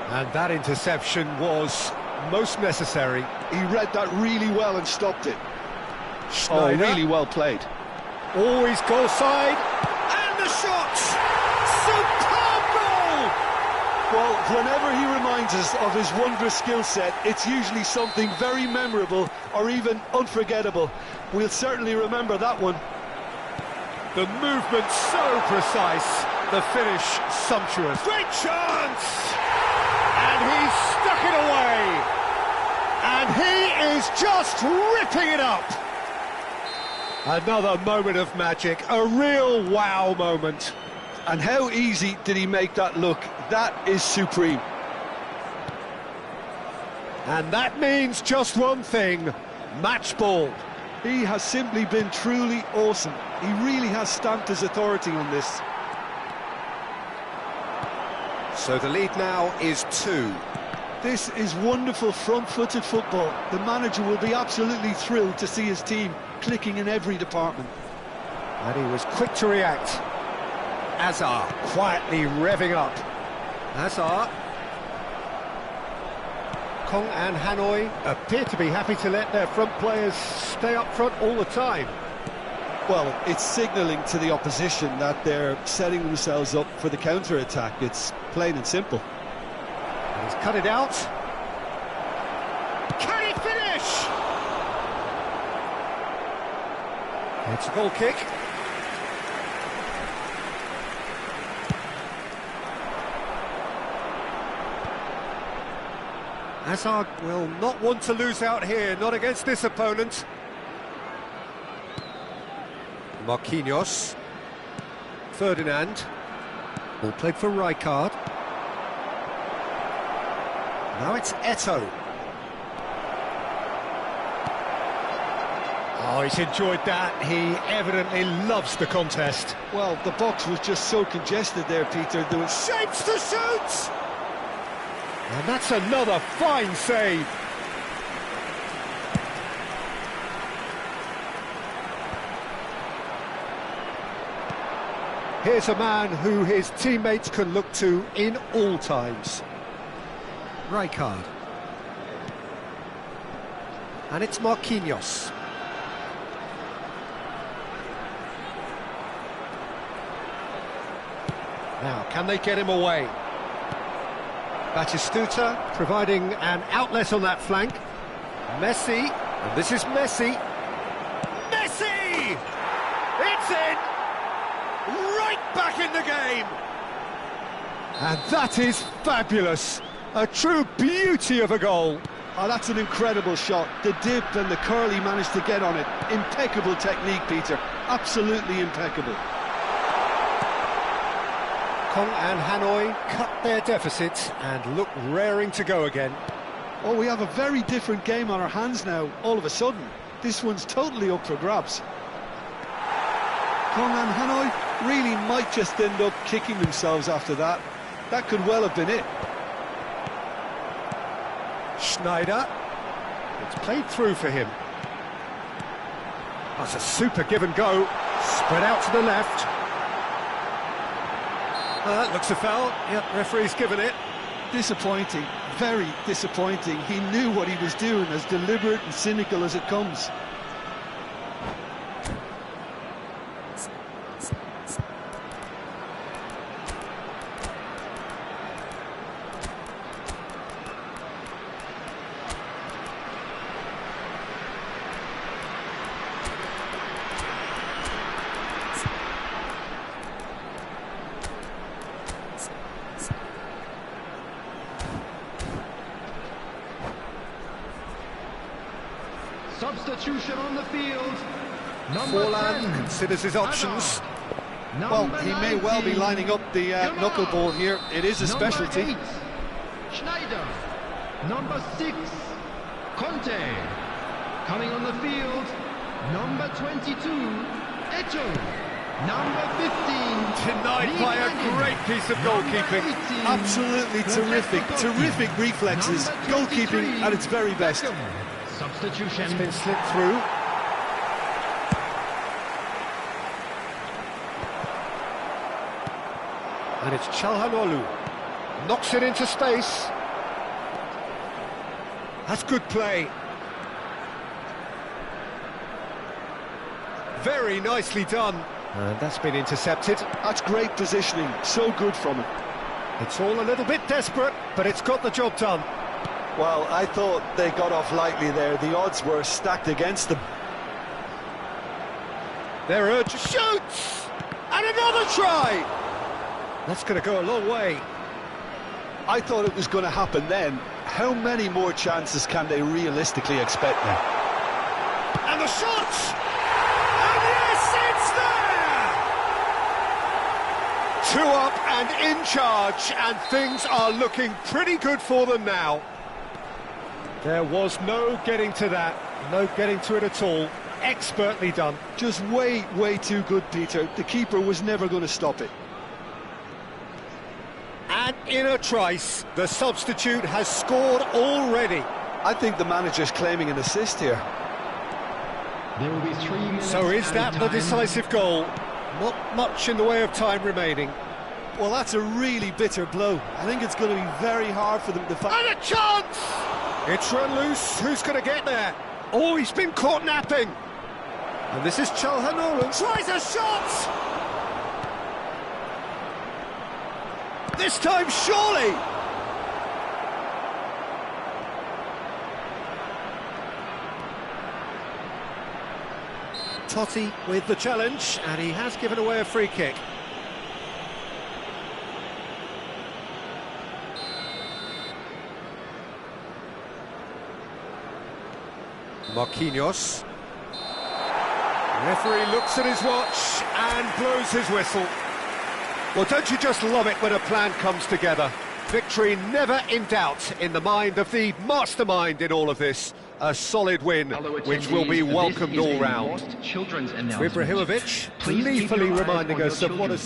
And that interception was most necessary. He read that really well and stopped it. Oh, Schneider. really well played. Always goal side. And the shot! Superb goal! Well, whenever he reminds us of his wondrous skill set, it's usually something very memorable or even unforgettable. We'll certainly remember that one. The movement so precise, the finish sumptuous. Great chance! And he's stuck it away. And he is just ripping it up. Another moment of magic, a real wow moment. And how easy did he make that look? That is supreme. And that means just one thing, match ball. He has simply been truly awesome. He really has stamped his authority on this. So the lead now is 2. This is wonderful front-footed football. The manager will be absolutely thrilled to see his team clicking in every department. And he was quick to react. Hazard quietly revving up. Hazard. Kong and Hanoi appear to be happy to let their front players stay up front all the time. Well, it's signalling to the opposition that they're setting themselves up for the counter-attack. It's plain and simple. And he's cut it out. Can he finish? It's a goal kick. Hazard will not want to lose out here, not against this opponent. Marquinhos. Ferdinand. Ball played for Rijkaard. Now it's Eto'o. Oh, he's enjoyed that. He evidently loves the contest. Well, the box was just so congested there, Peter. There was Shapes to shoot! And that's another fine save. Here's a man who his teammates can look to in all times. Rijkaard. And it's Marquinhos. Now, can they get him away? Batistuta providing an outlet on that flank. Messi, and this is Messi. Messi! It's in! Right back in the game! And that is fabulous. A true beauty of a goal. Oh, that's an incredible shot. The dip and the curl he managed to get on it. Impeccable technique, Peter. Absolutely impeccable. Kong and Hanoi cut their deficit and look raring to go again. Oh, we have a very different game on our hands now, all of a sudden. This one's totally up for grabs. Kong and Hanoi really might just end up kicking themselves after that. That could well have been it. Schneider. It's played through for him. That's a super give and go. Spread out to the left. That looks a foul. Yep, referee's given it. Disappointing, very disappointing. He knew what he was doing, as deliberate and cynical as it comes. Substitution on the field. Forlan considers his options. Well, he may well be lining up the knuckleball here. It is a specialty. Schneider. Number 6, Conte. Coming on the field, number 22, Eto. Number 15. Denied by a great piece of goalkeeping. Absolutely terrific, terrific reflexes. Goalkeeping at its very best. Substitution. It's been slipped through. And it's Çalhanoğlu. Knocks it into space. That's good play. Very nicely done. And that's been intercepted. That's great positioning, so good from him. It's all a little bit desperate, but it's got the job done. Well, I thought they got off lightly there. The odds were stacked against them. They're urged. Shoots! And another try! That's going to go a long way. I thought it was going to happen then. How many more chances can they realistically expect now? And the shot! And yes, it's there! 2 up and in charge, and things are looking pretty good for them now. There was no getting to that, no getting to it at all. Expertly done. Just way, way too good, Peter. The keeper was never going to stop it. And in a trice, the substitute has scored already. I think the manager's claiming an assist here. There will be 3 minutes. So is that the decisive goal? Not much in the way of time remaining. Well, that's a really bitter blow. I think it's going to be very hard for them to find. And a chance! It's run loose. Who's going to get there? Oh, he's been caught napping. And this is Çalhanoğlu. Tries a shot! This time, surely! Totti with the challenge, and he has given away a free kick. Marquinhos. Referee looks at his watch and blows his whistle. Well, don't you just love it when a plan comes together? Victory never in doubt in the mind of the mastermind in all of this. A solid win, which will be welcomed all round. Ibrahimovic gleefully reminding us of what a...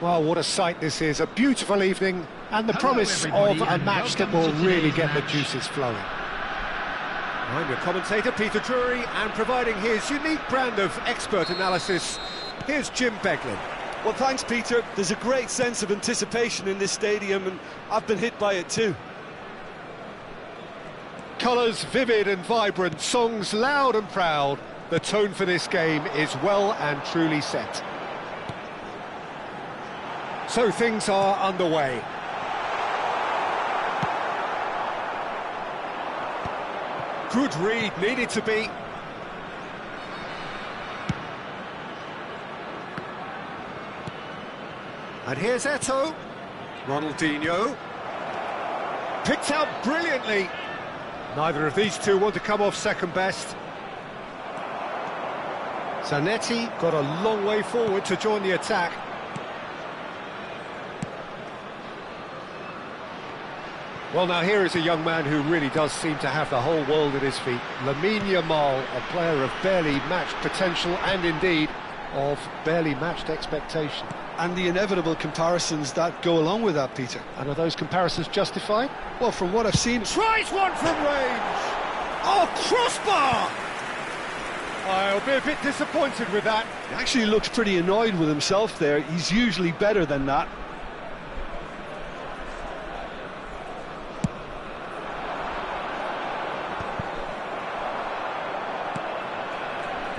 Well, what a sight this is. A beautiful evening and the promise of a match that will really get the juices flowing. I'm your commentator, Peter Drury, and providing his unique brand of expert analysis, here's Jim Beglin. Well, thanks, Peter. There's a great sense of anticipation in this stadium, and I've been hit by it too. Colours vivid and vibrant, songs loud and proud. The tone for this game is well and truly set. So things are underway. Good read, needed to be. And here's Eto'o. Ronaldinho. Picked out brilliantly. Neither of these two want to come off second best. Zanetti got a long way forward to join the attack. Well, now here is a young man who really does seem to have the whole world at his feet. Lamine Yamal, a player of barely matched potential and indeed of barely matched expectation. And the inevitable comparisons that go along with that, Peter. And are those comparisons justified? Well, from what I've seen... Tries one from range! Oh, crossbar! I'll be a bit disappointed with that. He actually looks pretty annoyed with himself there. He's usually better than that.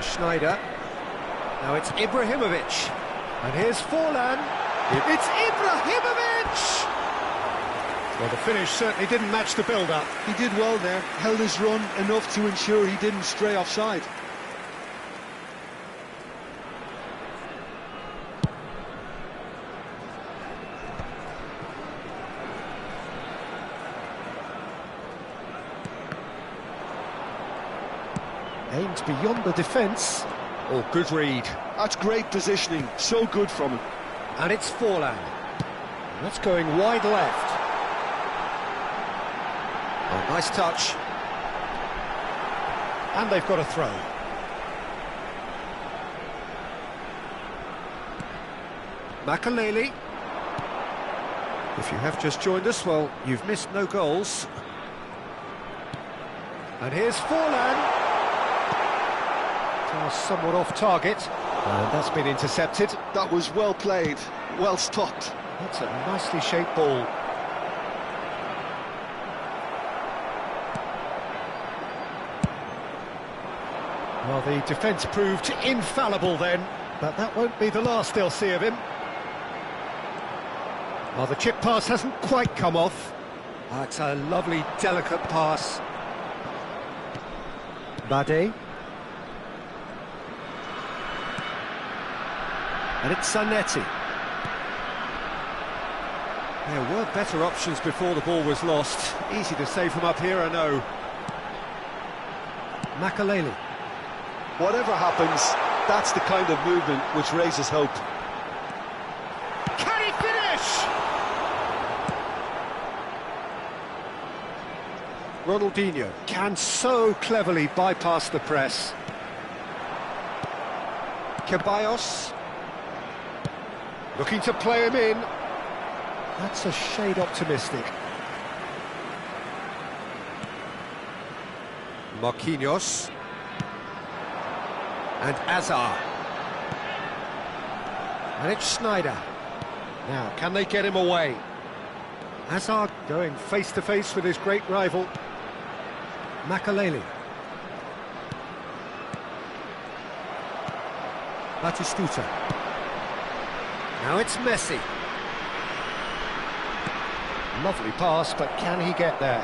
Schneider. Now it's Ibrahimovic. And here's Forlan. It's Ibrahimovic! Well, the finish certainly didn't match the build-up. He did well there, held his run enough to ensure he didn't stray offside. Aimed beyond the defence. Oh, good read. That's great positioning, so good from him. And it's Forlan. That's going wide left. Oh, nice touch. And they've got a throw. Makaleli. If you have just joined us, well, you've missed no goals. And here's Forlan. Somewhat off target, and that's been intercepted. That was well played, well stopped. That's a nicely shaped ball. Well, the defence proved infallible then, but that won't be the last they'll see of him. Well, the chip pass hasn't quite come off. That's a lovely, delicate pass. Bade. And it's Zanetti. There were better options before the ball was lost. Easy to say from up here, I know. Makaleli. Whatever happens, that's the kind of movement which raises hope. Can he finish? Ronaldinho can so cleverly bypass the press. Ceballos. Looking to play him in. That's a shade optimistic. Marquinhos. And Azar. And it's Schneider. Now, can they get him away? Hazard going face-to-face with his great rival. Makaleli. Batistuta. Now it's Messi. Lovely pass, but can he get there?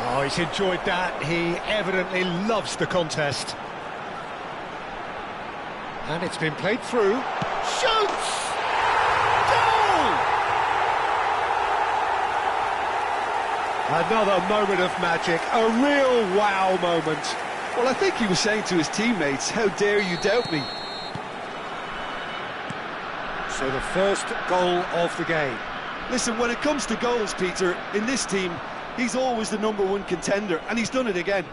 Oh, he's enjoyed that. He evidently loves the contest. And it's been played through. Shoots! Goal! Another moment of magic, a real wow moment. Well, I think he was saying to his teammates, how dare you doubt me? So the first goal of the game. Listen, when it comes to goals, Peter, in this team, he's always the #1 contender, and he's done it again.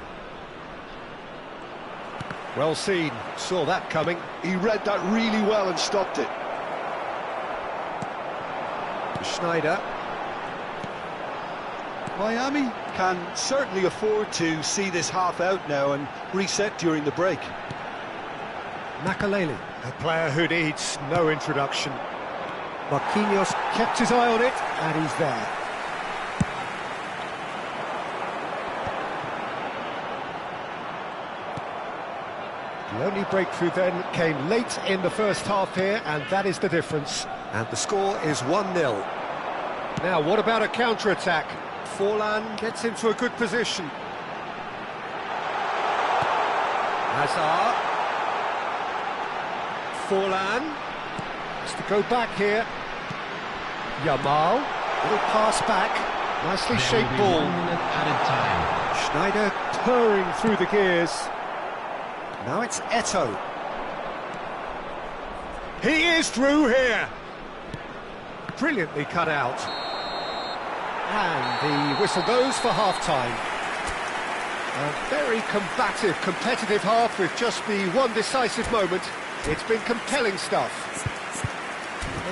Well seen, saw that coming. He read that really well and stopped it. Schneider. Miami can certainly afford to see this half out now and reset during the break. Makaleli, a player who needs no introduction. Marquinhos kept his eye on it, and he's there. The only breakthrough then came late in the first half here, and that is the difference. And the score is 1-0. Now, what about a counter-attack? Forlan gets into a good position. Hazard. Forlan has to go back here. Yamal, little pass back, nicely shaped ball. Schneider purring through the gears. Now it's Eto'o. He is through here. Brilliantly cut out. And the whistle goes for half-time. A very combative, competitive half with just the one decisive moment. It's been compelling stuff.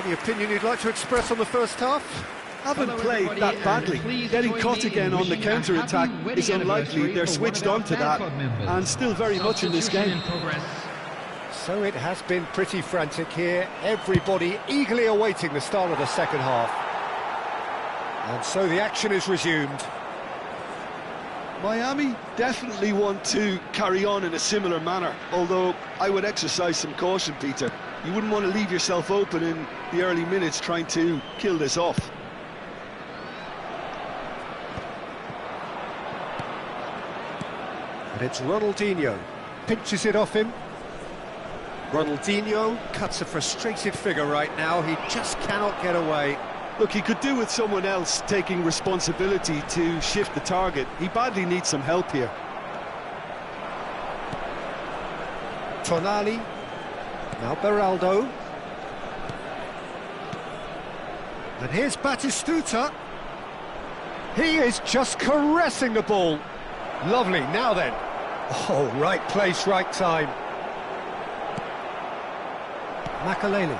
Any opinion you'd like to express on the first half? Haven't played that badly. Getting caught again on the counter-attack is unlikely. They're switched on to that and still very much in this game. So it has been pretty frantic here. Everybody eagerly awaiting the start of the second half. And so the action is resumed. Miami definitely want to carry on in a similar manner, although I would exercise some caution, Peter. You wouldn't want to leave yourself open in the early minutes trying to kill this off. And it's Ronaldinho. Pinches it off him. Ronaldinho cuts a frustrated figure right now. He just cannot get away. Look, he could do with someone else taking responsibility to shift the target. He badly needs some help here. Tonali. Now Beraldo. And here's Batistuta. He is just caressing the ball. Lovely, now then. Oh, right place, right time. Makaleli.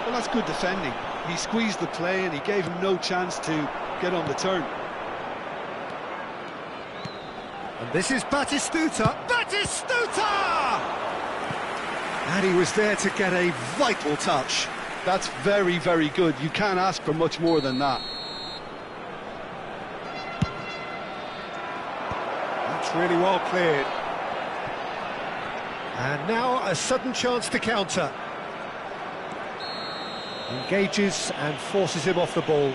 Well, that's good defending. He squeezed the play and he gave him no chance to get on the turn. And this is Batistuta. Batistuta! And he was there to get a vital touch. That's very, very good. You can't ask for much more than that. That's really well cleared. And now a sudden chance to counter. Engages and forces him off the ball.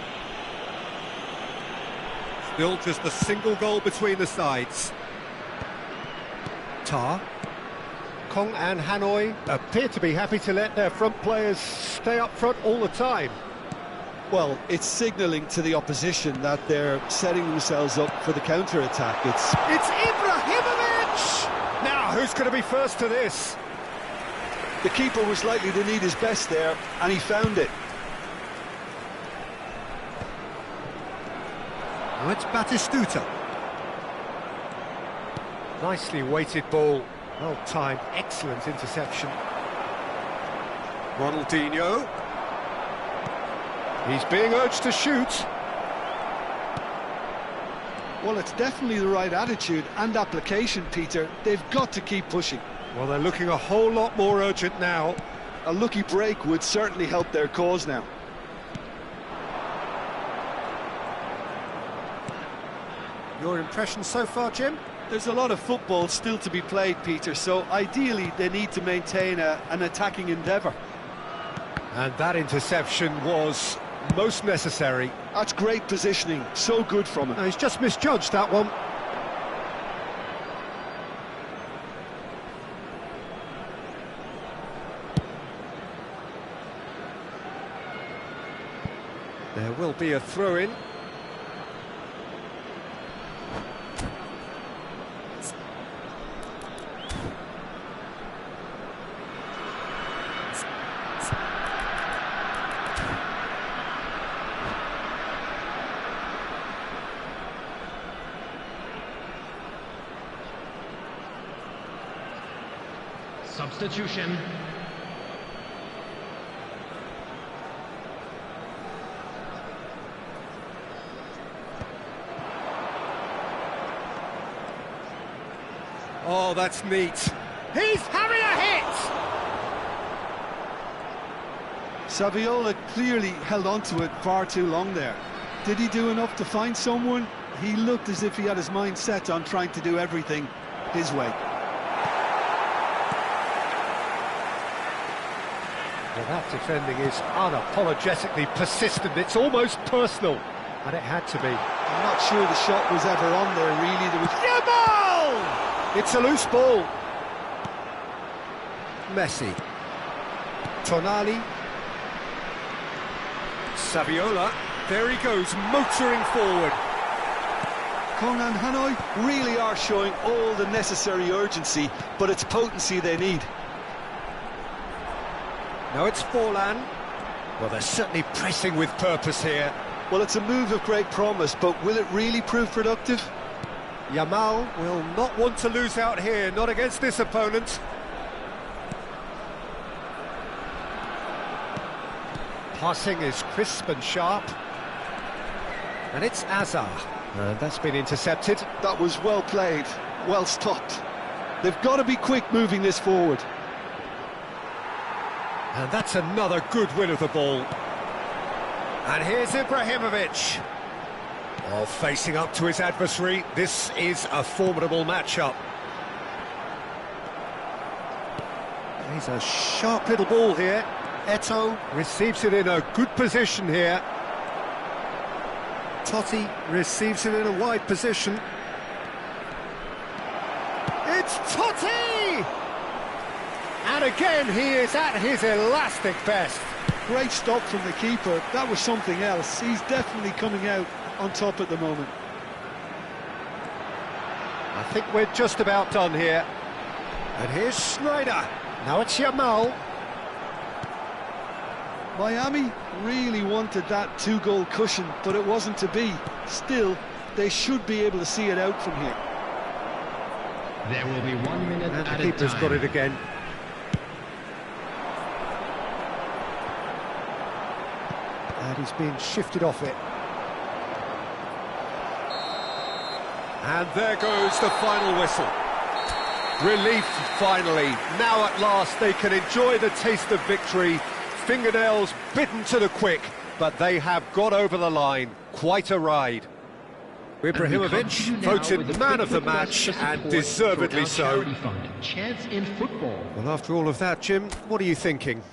Still just a single goal between the sides. Tar. Kong and Hanoi appear to be happy to let their front players stay up front all the time. Well, it's signalling to the opposition that they're setting themselves up for the counter-attack. It's Ibrahimovic! Now, who's going to be first to this? The keeper was likely to need his best there, and he found it. Now it's Batistuta. Nicely weighted ball. Well timed, excellent interception. Ronaldinho. He's being urged to shoot. Well, it's definitely the right attitude and application, Peter. They've got to keep pushing. Well, they're looking a whole lot more urgent now. A lucky break would certainly help their cause now. Your impression so far, Jim? There's a lot of football still to be played, Peter, so ideally they need to maintain an attacking endeavour. And that interception was most necessary. That's great positioning, so good from him. No, he's just misjudged that one. There will be a throw-in. Substitution. Oh, that's neat. He's having a hit! Saviola clearly held on to it far too long there. Did he do enough to find someone? He looked as if he had his mind set on trying to do everything his way. Well, that defending is unapologetically persistent. It's almost personal, and it had to be. I'm not sure the shot was ever on there, really. There was... Yamal! It's a loose ball. Messi. Tonali. Saviola. There he goes, motoring forward. Conan Hanoi really are showing all the necessary urgency, but it's potency they need. Now it's Forlan. Well, they're certainly pressing with purpose here. Well, it's a move of great promise, but will it really prove productive? Yamal will not want to lose out here, not against this opponent. Passing is crisp and sharp. And it's Azar. And that's been intercepted. That was well played, well stopped. They've got to be quick moving this forward. And that's another good win of the ball. And here's Ibrahimovic. Oh, facing up to his adversary. This is a formidable matchup. He's a sharp little ball here. Eto'o receives it in a good position here. Totti receives it in a wide position. It's Totti! And again, he is at his elastic best. Great stop from the keeper. That was something else. He's definitely coming out on top at the moment. I think we're just about done here. And here's Schneider. Now it's Yamal. Miami really wanted that two-goal cushion, but it wasn't to be. Still, they should be able to see it out from here. There will be 1 minute And at the a keeper's time. got it again. And he's being shifted off it. And there goes the final whistle. Relief, finally. Now at last they can enjoy the taste of victory. Fingernails bitten to the quick, but they have got over the line. Quite a ride. Ibrahimovic voted man of the match, and deservedly so. Chance in football. Well, after all of that, Jim, what are you thinking?